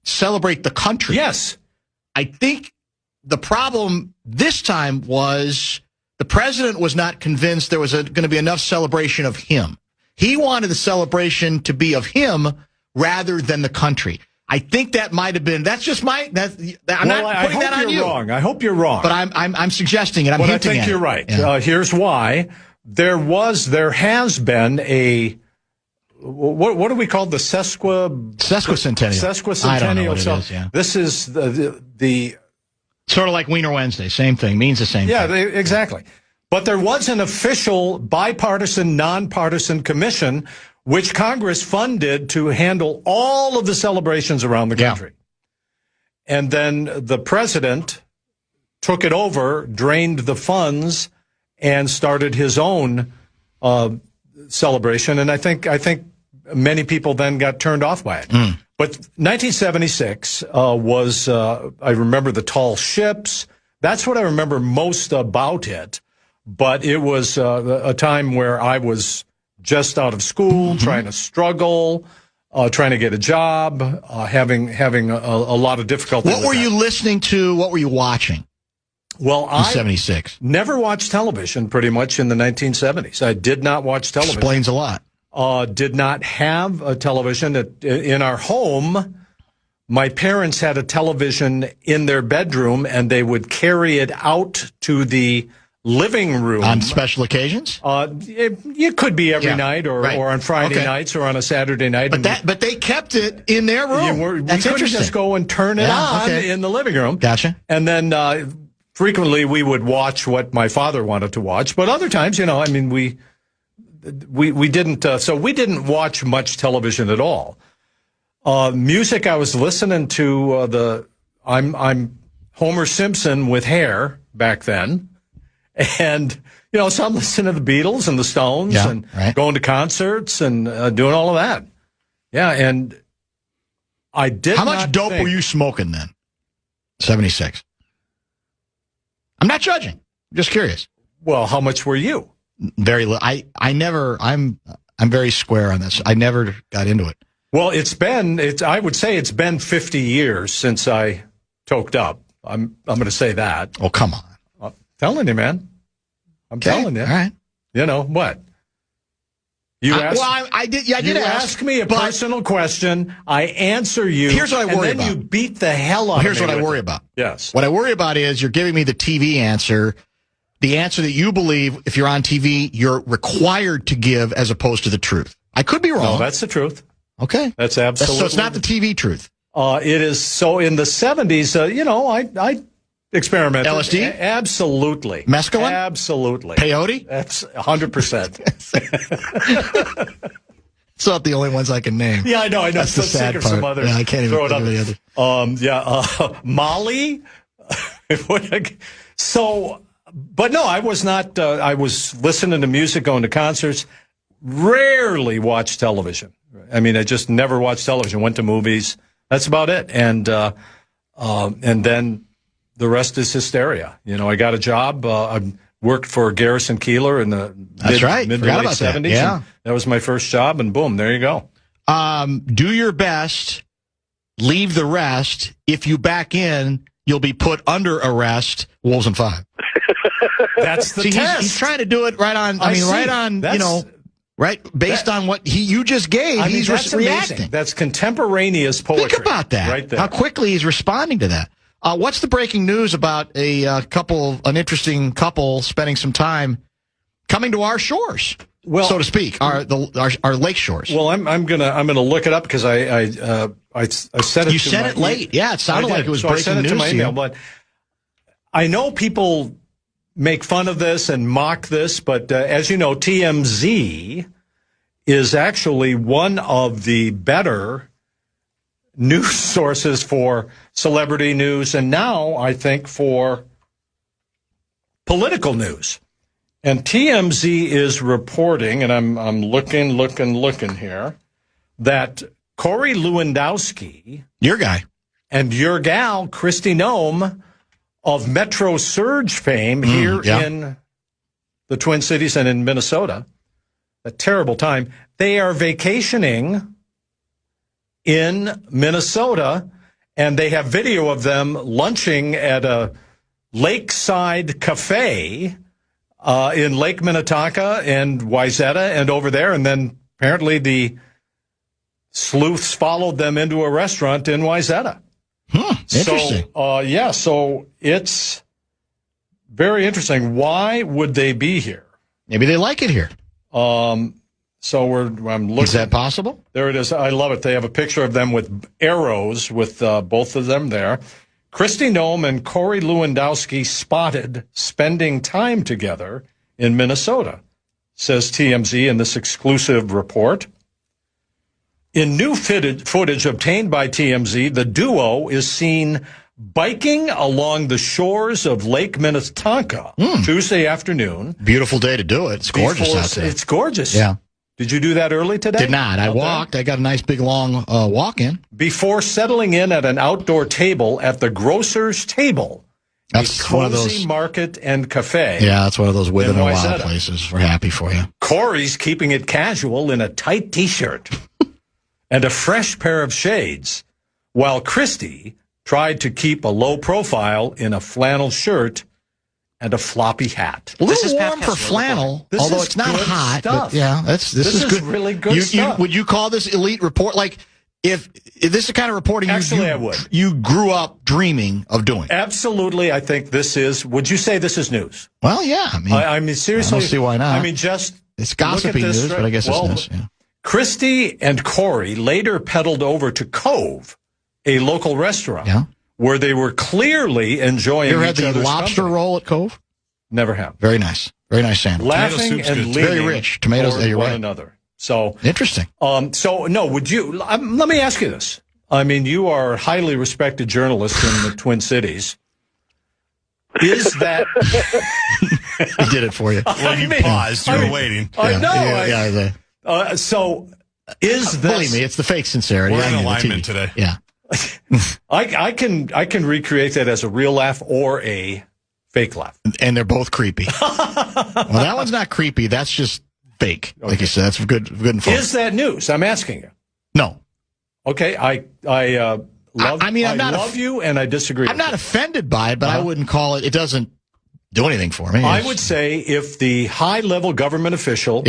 celebrate the country. Yes. I think the problem this time was the president was not convinced there was going to be enough celebration of him. He wanted the celebration to be of him rather than the country. I think that might have been. That's just my. I'm not putting that on you. Wrong. I hope you're wrong. But I'm suggesting it. I'm hinting at it. I think you're right. Yeah. Here's why. There has been a. What do we call the sesquicentennial? Sesquicentennial. I don't know what it is, yeah. This is the sort of like Wiener Wednesday. Same thing. Means the same thing. Yeah, exactly. But there was an official bipartisan, nonpartisan commission which Congress funded to handle all of the celebrations around the country. Yeah. And then the president took it over, drained the funds, and started his own celebration. And I think many people then got turned off by it. But 1976 was, I remember the tall ships. That's what I remember most about it. But it was a time where I was just out of school, trying to struggle, trying to get a job, having a lot of difficulty. What were you listening to? What were you watching? Well, in 76. Never watched television pretty much in the 1970s. I did not watch television. Explains a lot. Did not have a television in our home. My parents had a television in their bedroom, and they would carry it out to the living room on special occasions. It could be every night, or on Friday nights, or on a Saturday night. But they kept it in their room. We couldn't just go and turn it on in the living room. Gotcha. And then frequently we would watch what my father wanted to watch, but other times, I mean, we didn't. So we didn't watch much television at all. Music, I was listening to I'm Homer Simpson with hair back then. And, so I'm listening to the Beatles and the Stones and going to concerts and doing all of that. Yeah, and I did How much dope were you smoking then? 76. I'm not judging. I'm just curious. Well, how much were you? Very little. I'm very square on this. I never got into it. Well, I would say it's been 50 years since I toked up. I'm going to say that. Oh, come on. I'm telling you, man. I'm telling you. All right. What? You asked, I did ask me a personal question. I answer you. Here's what I worry about. And then you beat the hell out of me. Here's what I worry about. Yes. What I worry about is you're giving me the TV answer, the answer that you believe if you're on TV, you're required to give as opposed to the truth. I could be wrong. No, that's the truth. Okay. That's absolutely. So it's not the TV truth. It is. So in the 70s, I experimented. LSD? Absolutely. Mescaline? Absolutely. Peyote? That's 100%. It's not the only ones I can name. Yeah, I know. That's the sad part. Some others. Yeah, I can't even think of the others. Molly. So, but no, I was not. I was listening to music, going to concerts. Rarely watched television. I mean, I just never watched television. Went to movies. That's about it. And then the rest is hysteria. I got a job. I worked for Garrison Keillor in the mid to late 70s. Yeah. That was my first job, and boom, there you go. Do your best. Leave the rest. If you back in, you'll be put under arrest. Wolves and 5. That's the test. He's trying to do it right on. Based on what you just gave. He's reacting. Amazing. That's contemporaneous poetry. Think about that. Right there. How quickly he's responding to that. What's the breaking news about an interesting couple spending some time coming to our shores, so to speak, our lake shores? Well, I'm gonna look it up because I sent it. You sent it late. Yeah, it sounded like it was breaking news. I sent it to my email, but I know people make fun of this and mock this, but as you know, TMZ is actually one of the better news sources for celebrity news, and now I think for political news. And TMZ is reporting, and I'm looking here, that Corey Lewandowski, your guy, and your gal, Kristi Noem, of Metro Surge fame here in the Twin Cities and in Minnesota, a terrible time, they are vacationing in Minnesota, and they have video of them lunching at a lakeside cafe in Lake Minnetonka and Wayzata and over there, and then apparently the sleuths followed them into a restaurant in Wayzata. Interesting. So it's very interesting. Why would they be here? Maybe they like it here. I'm looking. Is that possible? There it is. I love it. They have a picture of them with arrows with both of them there. Kristi Noem and Corey Lewandowski spotted spending time together in Minnesota, says TMZ in this exclusive report. In new footage obtained by TMZ, the duo is seen biking along the shores of Lake Minnetonka Tuesday afternoon. Beautiful day to do it. It's gorgeous out there. It's gorgeous. Yeah. Did you do that early today? Did not. I walked. I got a nice big long walk-in. Before settling in at an outdoor table at the Grocer's Table. That's a cozy one of those market and cafe. Yeah, that's one of those within a while places. We're happy for you. Corey's keeping it casual in a tight T-shirt and a fresh pair of shades, while Christy tried to keep a low profile in a flannel shirt and a floppy hat. A little warm for flannel, although it's not hot. But yeah, this is good. Really good stuff. Would you call this elite report? Like, if this is the kind of reporting Actually, I would. You grew up dreaming of doing. Absolutely, I think this is. Would you say this is news? Well, yeah. I mean, seriously. I don't see why not. I mean, just it's gossipy news, but I guess it's news. Yeah. Christy and Corey later pedaled over to Cove, a local restaurant, where they were clearly enjoying You ever each had the other's lobster company. roll at Cove? Never have. Very nice. Very nice sandwich. Laughing and leaning very rich. Tomatoes. toward one right. another. So interesting. So no, would you? Let me ask you this. I mean, you are a highly respected journalist in the Twin Cities. Is that? He did it for you. Well, you paused. You were waiting. I know. So is this? Believe me, it's the fake sincerity. We're in alignment today. Yeah. I can recreate that as a real laugh or a fake laugh, and they're both creepy. Well, that one's not creepy. That's just fake. Okay. Like you said, that's good and fun. Is that news? I'm asking you. No. Okay, I love you, and I disagree. I'm not offended by it, but I wouldn't call it. It doesn't do anything for me. I would say if the high-level government official,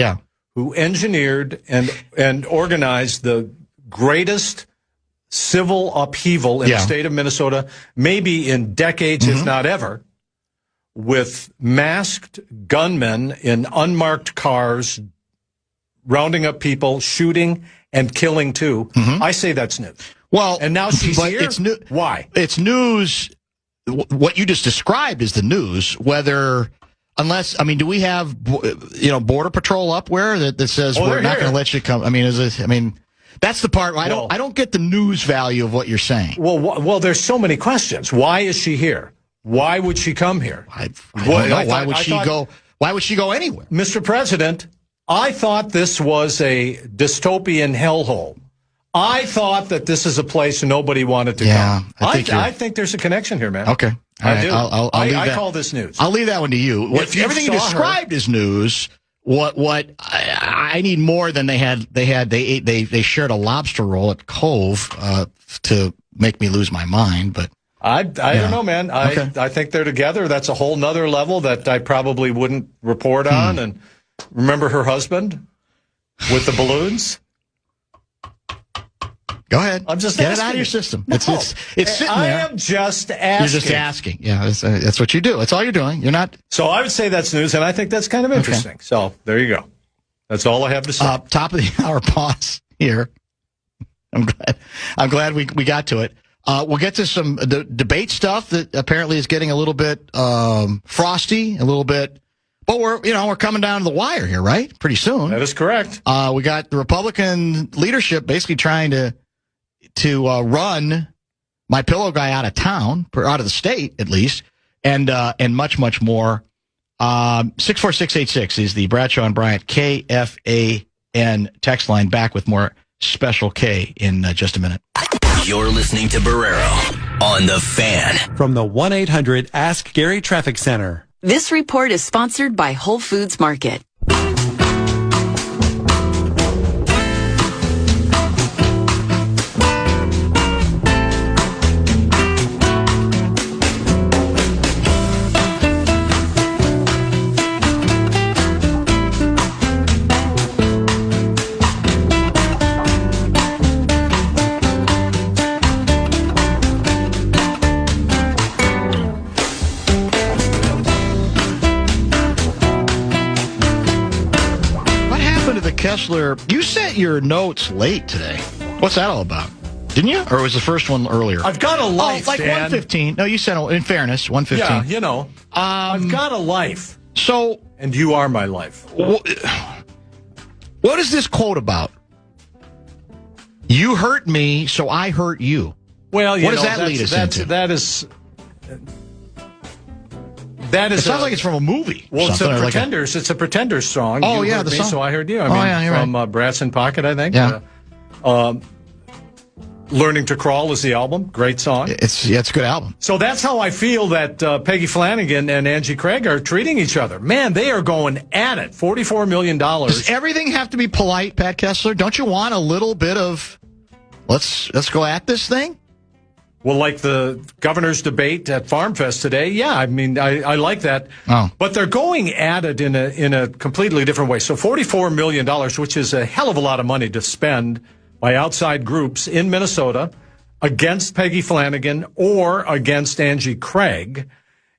who engineered and organized the greatest civil upheaval in the state of Minnesota, maybe in decades, if not ever, with masked gunmen in unmarked cars, rounding up people, shooting and killing too. I say that's news. Well, and now she's here. It's new. Why? It's news. What you just described is the news. Unless, I mean, do we have Border Patrol up where that says we're not going to let you come? I mean, that's the part. I don't get the news value of what you're saying. Well, there's so many questions. Why is she here? Why would she come here? I don't know. Why would she go? Why would she go anywhere? Mr. President, I thought this was a dystopian hellhole. I thought that this is a place nobody wanted to come. I think there's a connection here, man. Okay. I do. I'll leave that. I call this news. I'll leave that one to you. Everything you described is news. What I need more than they had. They shared a lobster roll at Cove to make me lose my mind. But I don't know, man. I think they're together. That's a whole nother level that I probably wouldn't report on. And remember her husband with the balloons? Go ahead. I'm just get it out of your system. No, it's sitting there. I am just asking. You're just asking. Yeah, that's what you do. That's all you're doing. You're not. So I would say that's news, and I think that's kind of interesting. Okay. So there you go. That's all I have to say. Top of the hour pause here. I'm glad we got to it. We'll get to some debate stuff that apparently is getting a little bit frosty, a little bit. But we're coming down to the wire here, right? Pretty soon. That is correct. We got the Republican leadership basically trying to run my pillow guy out of town, or out of the state at least, and much, much more. 64686 is the Bradshaw and Bryant KFAN text line. Back with more Special K in just a minute. You're listening to Barrero on The Fan. From the 1-800 Ask Gary Traffic Center. This report is sponsored by Whole Foods Market. Kessler, you sent your notes late today. What's that all about? Didn't you? Or was the first one earlier? I've got a life, like Dan. 1:15. No, you sent, in fairness, 1:15. Yeah, I've got a life. So, and you are my life. What is this quote about? You hurt me, so I hurt you. Well, what does that lead us into? That is... That is it sounds like it's from a movie. Well, it's a Pretenders. It's a Pretenders song. Oh, you yeah, heard the me, song. So I heard you. I mean, from Brass in Pocket, I think. Yeah. Learning to Crawl is the album. Great song. It's a good album. So that's how I feel that Peggy Flanagan and Angie Craig are treating each other. Man, they are going at it. $44 million. Does everything have to be polite, Pat Kessler? Don't you want a little bit of, let's go at this thing? Well, like the governor's debate at Farm Fest today, yeah, I mean, I like that. Oh. But they're going at it in a completely different way. So $44 million, which is a hell of a lot of money to spend by outside groups in Minnesota against Peggy Flanagan or against Angie Craig.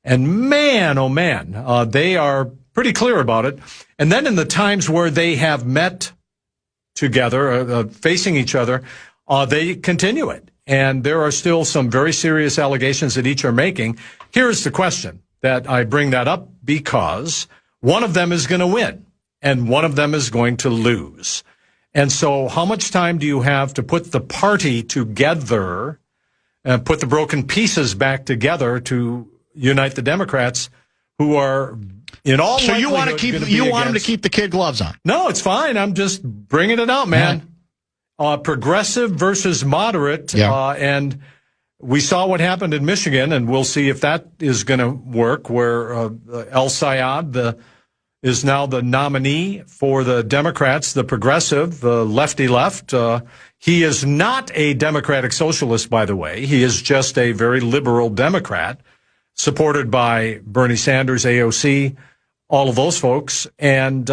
And man, oh man, they are pretty clear about it. And then in the times where they have met together, facing each other, they continue it. And there are still some very serious allegations that each are making. Here's the question that I bring that up because one of them is going to win and one of them is going to lose. And so how much time do you have to put the party together and put the broken pieces back together to unite the Democrats who are in all So you want them to keep the kid gloves on? No, it's fine. I'm just bringing it out, man. Progressive versus moderate. Yeah. And we saw what happened in Michigan, and we'll see if that is going to work, where El Sayad is now the nominee for the Democrats, the progressive, the lefty left. He is not a Democratic socialist, by the way. He is just a very liberal Democrat, supported by Bernie Sanders, AOC, all of those folks. And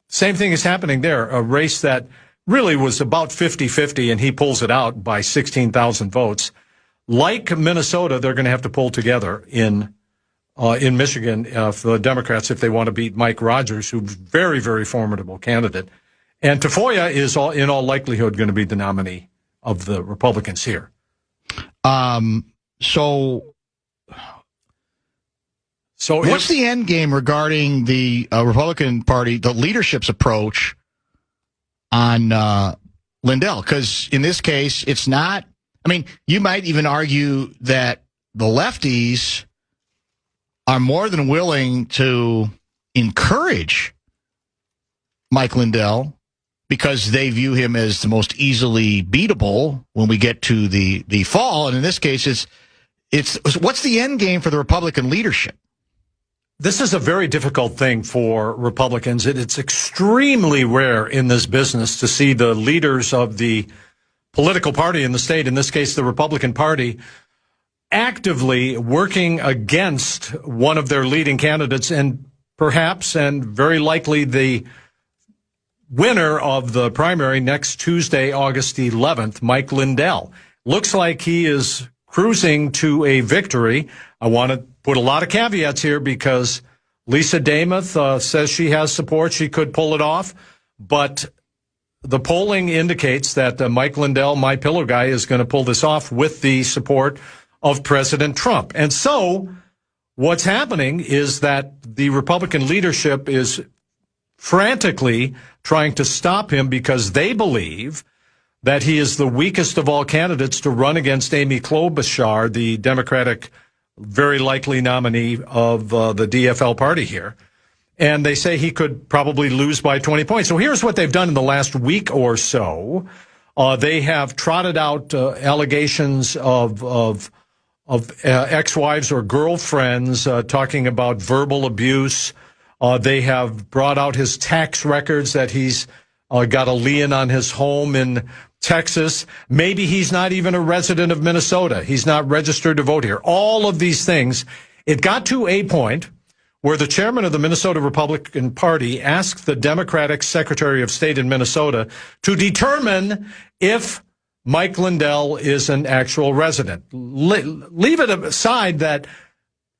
same thing is happening there, a race that really was about 50-50, and he pulls it out by 16,000 votes. Like Minnesota, they're going to have to pull together in Michigan for the Democrats if they want to beat Mike Rogers, who's a very, very formidable candidate. And Tafoya is in all likelihood going to be the nominee of the Republicans here. So what's the end game regarding the Republican Party, the leadership's approach on Lindell? Because in this case, it's not, I mean, you might even argue that the lefties are more than willing to encourage Mike Lindell because they view him as the most easily beatable when we get to the fall. And in this case, it's what's the end game for the Republican leadership? This is a very difficult thing for Republicans. It's extremely rare in this business to see the leaders of the political party in the state, in this case the Republican Party, actively working against one of their leading candidates and perhaps and very likely the winner of the primary next Tuesday, August 11th, Mike Lindell. Looks like he is cruising to a victory. I want to put a lot of caveats here because Lisa Damuth says she has support. She could pull it off. But the polling indicates that Mike Lindell, my pillow guy, is going to pull this off with the support of President Trump. And so what's happening is that the Republican leadership is frantically trying to stop him because they believe that he is the weakest of all candidates to run against Amy Klobuchar, the Democratic very likely nominee of the DFL party here. And they say he could probably lose by 20 points. So here's what they've done in the last week or so. They have trotted out allegations of ex-wives or girlfriends talking about verbal abuse. They have brought out his tax records that he's got a lien on his home in Texas. Maybe he's not even a resident of Minnesota. He's not registered to vote here. All of these things. It got to a point where the chairman of the Minnesota Republican Party asked the Democratic Secretary of State in Minnesota to determine if Mike Lindell is an actual resident. Leave it aside that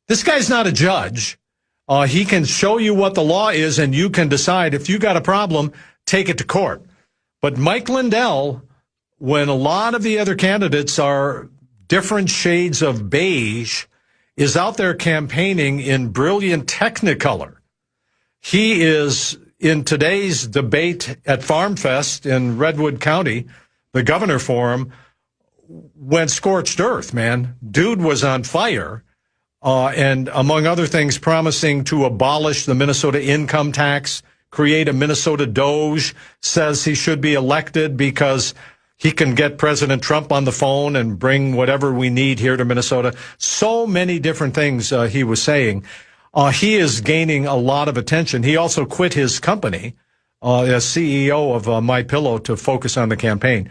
this guy's not a judge. He can show you what the law is, and you can decide if you got a problem, take it to court. But Mike Lindell, when a lot of the other candidates are different shades of beige, is out there campaigning in brilliant technicolor. He is, in today's debate at Farm Fest in Redwood County, the governor forum, went scorched earth, man. Dude was on fire. and among other things, promising to abolish the Minnesota income tax, create a Minnesota Doge, says he should be elected because he can get President Trump on the phone and bring whatever we need here to Minnesota. So many different things he was saying. He is gaining a lot of attention. He also quit his company as CEO of MyPillow to focus on the campaign.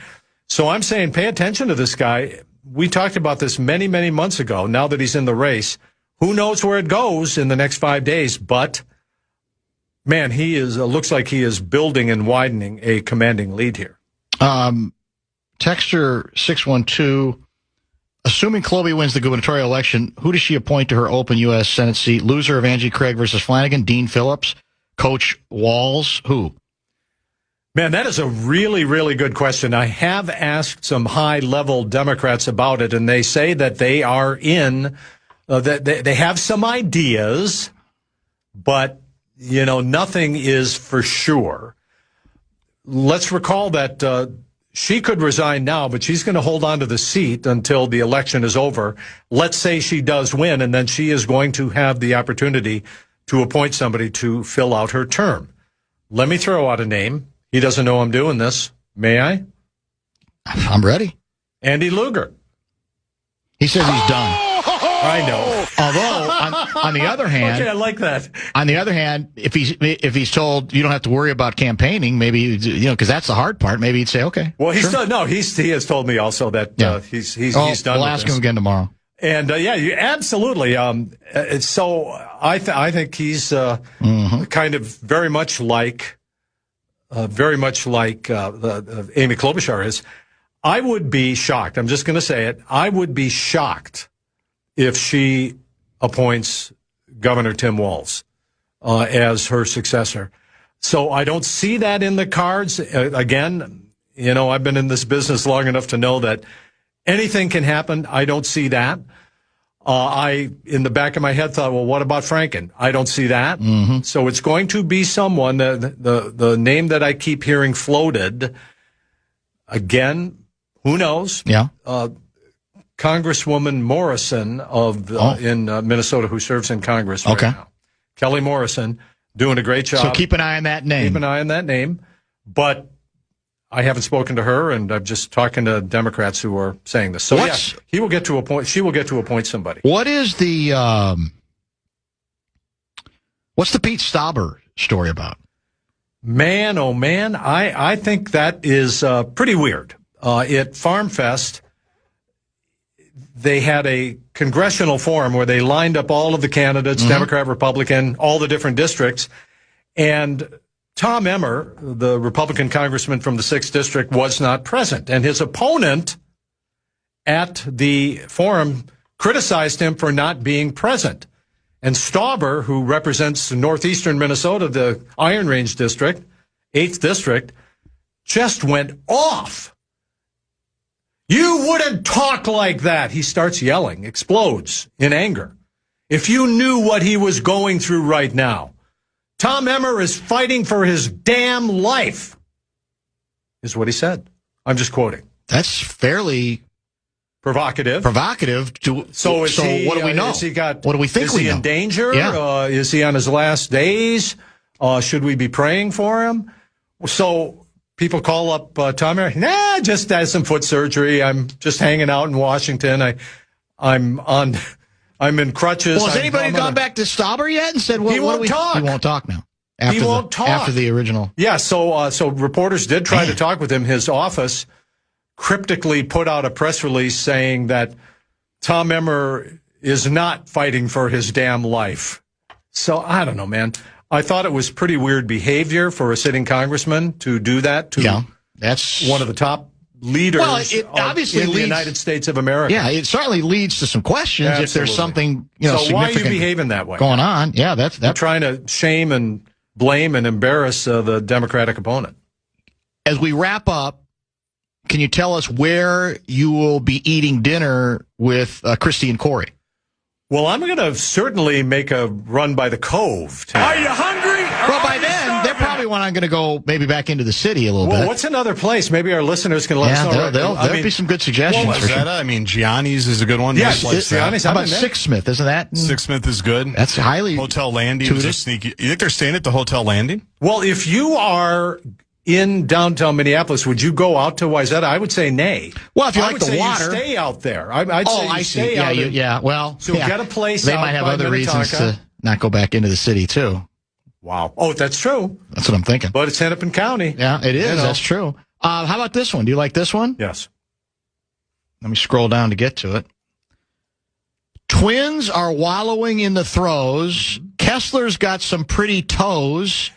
So I'm saying pay attention to this guy. We talked about this many, many months ago. Now that he's in the race, who knows where it goes in the next 5 days? But, man, he is looks like he is building and widening a commanding lead here. Texter 612, assuming Klobuchar wins the gubernatorial election, who does she appoint to her open U.S. Senate seat? Loser of Angie Craig versus Flanagan, Dean Phillips, Coach Walz, who? Man, that is a really, really good question. I have asked some high-level Democrats about it, and they say that they are in, that they have some ideas, but, you know, nothing is for sure. Let's recall that she could resign now, but she's going to hold on to the seat until the election is over. Let's say she does win, and then she is going to have the opportunity to appoint somebody to fill out her term. Let me throw out a name. He doesn't know I'm doing this. May I? I'm ready. Andy Luger. He says he's done. I know. Although, on the other hand, okay, I like that. On the other hand, if he's told you don't have to worry about campaigning, maybe, you know, because that's the hard part, maybe he'd say, okay. Well, sure. He has told me also that he's done. We'll ask him again tomorrow. And you absolutely. So I think he's kind of very much like Amy Klobuchar is. I would be shocked. I'm just going to say it. I would be shocked if she appoints Governor Tim Walz as her successor. So I don't see that in the cards. Again, you know, I've been in this business long enough to know that anything can happen. I don't see that. I, in the back of my head, thought, well, what about Franken? I don't see that. Mm-hmm. So it's going to be someone, the name that I keep hearing floated, again, who knows? Yeah. Congresswoman Morrison in Minnesota, who serves in Congress right now. Kelly Morrison, doing a great job. So keep an eye on that name. Keep an eye on that name. But I haven't spoken to her, and I'm just talking to Democrats who are saying this. So he will get to appoint. She will get to appoint somebody. What is the what's the Pete Stauber story about? Man, oh man, I think that is pretty weird. At Farm Fest, they had a congressional forum where they lined up all of the candidates, Democrat, Republican, all the different districts, and Tom Emmer, the Republican congressman from the 6th District, was not present. And his opponent at the forum criticized him for not being present. And Stauber, who represents northeastern Minnesota, the Iron Range District, 8th District, just went off. You wouldn't talk like that. He starts yelling, explodes in anger. If you knew what he was going through right now. Tom Emmer is fighting for his damn life, is what he said. I'm just quoting. That's fairly provocative. So what do we know? What do we think we know? Is he in danger? Yeah. Is he on his last days? Should we be praying for him? So people call up Tom Emmer. Nah, just had some foot surgery. I'm just hanging out in Washington. I'm in crutches. Well, has anybody gone back to Stauber yet and said, well, he won't talk? He won't talk now. He won't talk. After the original. Yeah, so reporters did try to talk with him. His office cryptically put out a press release saying that Tom Emmer is not fighting for his damn life. So, I don't know, man. I thought it was pretty weird behavior for a sitting congressman to do that to that's one of the top leaders it obviously in the United States of America. Yeah, it certainly leads to some questions. Absolutely. If there's something so why are you behaving that way going on? Yeah, that's trying to shame and blame and embarrass the Democratic opponent. As we wrap up, can you tell us where you will be eating dinner with Christy and Corey? Well, I'm going to certainly make a run by the Cove. Are you hungry? Well, by then, they're probably probably when I'm going to go maybe back into the city a little bit. What's another place? Maybe our listeners can let us know. There'll be some good suggestions. What was that? I mean, Gianni's is a good one. Yes, Gianni's. How about Sixsmith? Isn't that? Sixsmith is good. That's highly Hotel Landing is a sneaky. You think they're staying at the Hotel Landing? Well, if you are in downtown Minneapolis, would you go out to Wayzata? I would say nay. Well, if you like the water, you stay out there. I'd say you stay out there. Yeah. Well, so get a place. They might have other reasons to not go back into the city too. Wow. Oh, that's true. That's what I'm thinking. But it's Hennepin County. Yeah, it is. You know. That's true. How about this one? Do you like this one? Yes. Let me scroll down to get to it. Twins are wallowing in the throes. Kessler's got some pretty toes.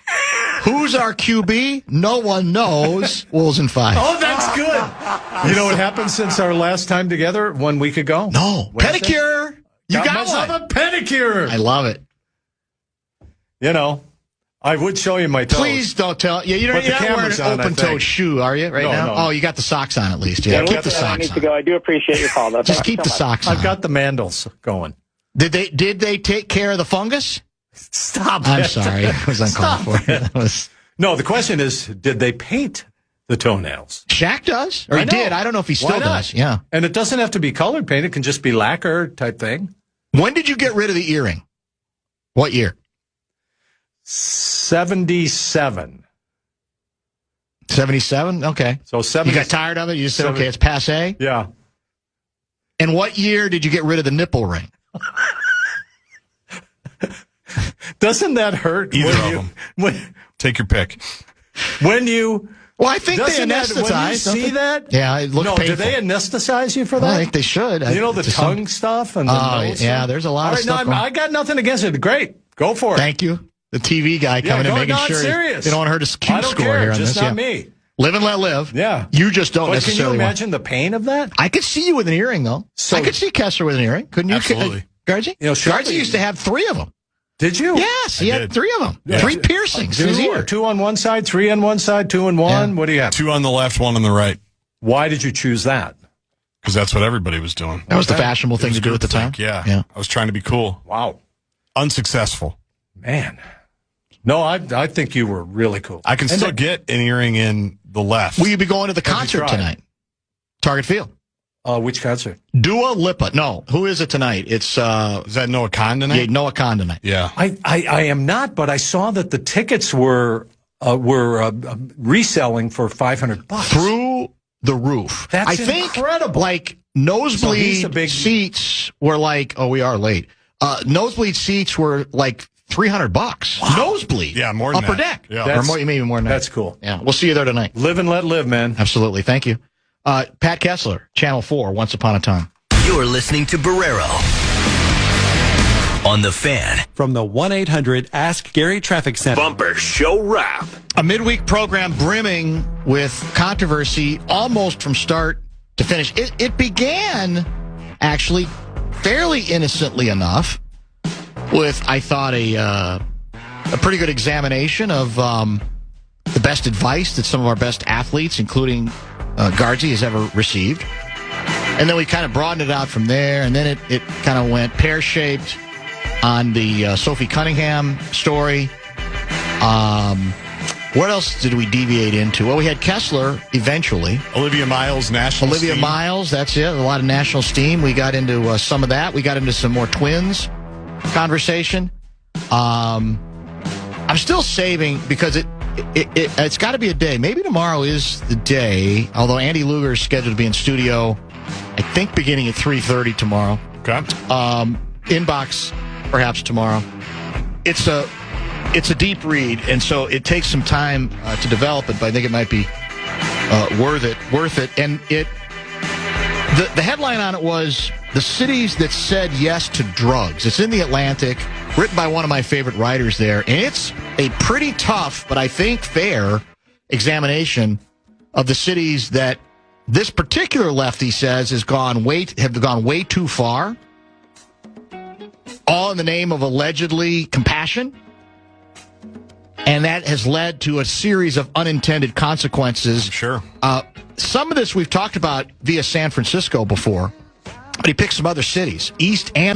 Who's our QB? No one knows. Wolves in 5. Oh, that's good. You know what happened since our last time together 1 week ago? No. Wednesday? Pedicure. You got myself a pedicure. I love it. You know, I would show you my toes. Please don't tell. Yeah, you're not wearing an open-toed shoe, are you, now? No. Oh, you got the socks on at least. Yeah, keep the socks on. I do appreciate your call, though. Just keep the socks on. I've got the mandals going. Did they take care of the fungus? Stop. I'm sorry. It was uncalled for. No, the question is, did they paint the toenails? Shaq does. Or he did. I don't know if he still does. Yeah. And it doesn't have to be colored paint. It can just be lacquer type thing. When did you get rid of the earring? What year? 77. 77? Okay. So 70. You got tired of it? You just said, okay, it's passé? Yeah. And what year did you get rid of the nipple ring? Doesn't that hurt? Either of them. Take your pick. When you... Well, I think they anesthetize. When you see that? Yeah, it looks painful. Do they anesthetize you for that? Well, I think they should. You know, the tongue stuff and the nose yeah, stuff? there's a lot of stuff. I got nothing against it. Great. Go for it. Thank you. The TV guy coming in making sure serious. they don't want to hurt his Q score here on just this. Not me. Live and let live. Yeah. You just don't necessarily. Can you imagine the pain of that? I could see you with an earring, though. So, I could see Kessler with an earring. Couldn't you? Absolutely. Gaardsy? Gaardsy used to have 3 of them. Did you? Yes, he had 3 of them. Yeah. 3 piercings in his ear. 2 on one side, 3 on one side, 2 on one. Yeah. What do you have? 2 on the left, 1 on the right. Why did you choose that? Because that's what everybody was doing. That was the fashionable thing to do at the time. Yeah. I was trying to be cool. Wow. Unsuccessful. Man. No, I think you were really cool. I can still get an earring in the left. Will you be going to the concert tonight? Target Field. Which concert? Dua Lipa. No. Who is it tonight? It's is that Noah Khan tonight? Yeah, Noah Khan tonight. Yeah. I am not, but I saw that the tickets were reselling for $500 through the roof. That's incredible. Like nosebleed seats were like, oh, we are late. Nosebleed seats were like $300. Wow. Nosebleed. Yeah, more than upper that. deck. Yeah. Or maybe more than that. That's cool. Yeah, we'll see you there tonight. Live and let live, man. Absolutely. Thank you. Pat Kessler, Channel 4, Once Upon a Time. You're listening to Barrero on The Fan. From the 1-800 Ask Gary Traffic Center. Bumper Show Wrap. A midweek program brimming with controversy almost from start to finish. It began, actually, fairly innocently enough with, I thought, a pretty good examination of the best advice that some of our best athletes, including Gaardsy, has ever received. And then we kind of broadened it out from there, and then it kind of went pear-shaped on the Sophie Cunningham story. What else did we deviate into? Well, we had Kessler eventually. Olivia Miles, national steam. Miles, that's it. A lot of national steam. We got into some of that. We got into some more Twins conversation. I'm still saving because it's got to be a day. Maybe tomorrow is the day, although Andy Luger is scheduled to be in studio, I think, beginning at 3:30 tomorrow. Okay. Inbox, perhaps tomorrow. It's a deep read, and so it takes some time to develop it, but I think it might be worth it. And the headline on it was The Cities That Said Yes to Drugs. It's in The Atlantic, written by one of my favorite writers there, and it's a pretty tough, but I think fair, examination of the cities that this particular lefty says have gone way too far, all in the name of allegedly compassion. And that has led to a series of unintended consequences. I'm sure. Some of this we've talked about via San Francisco before, but he picked some other cities, east and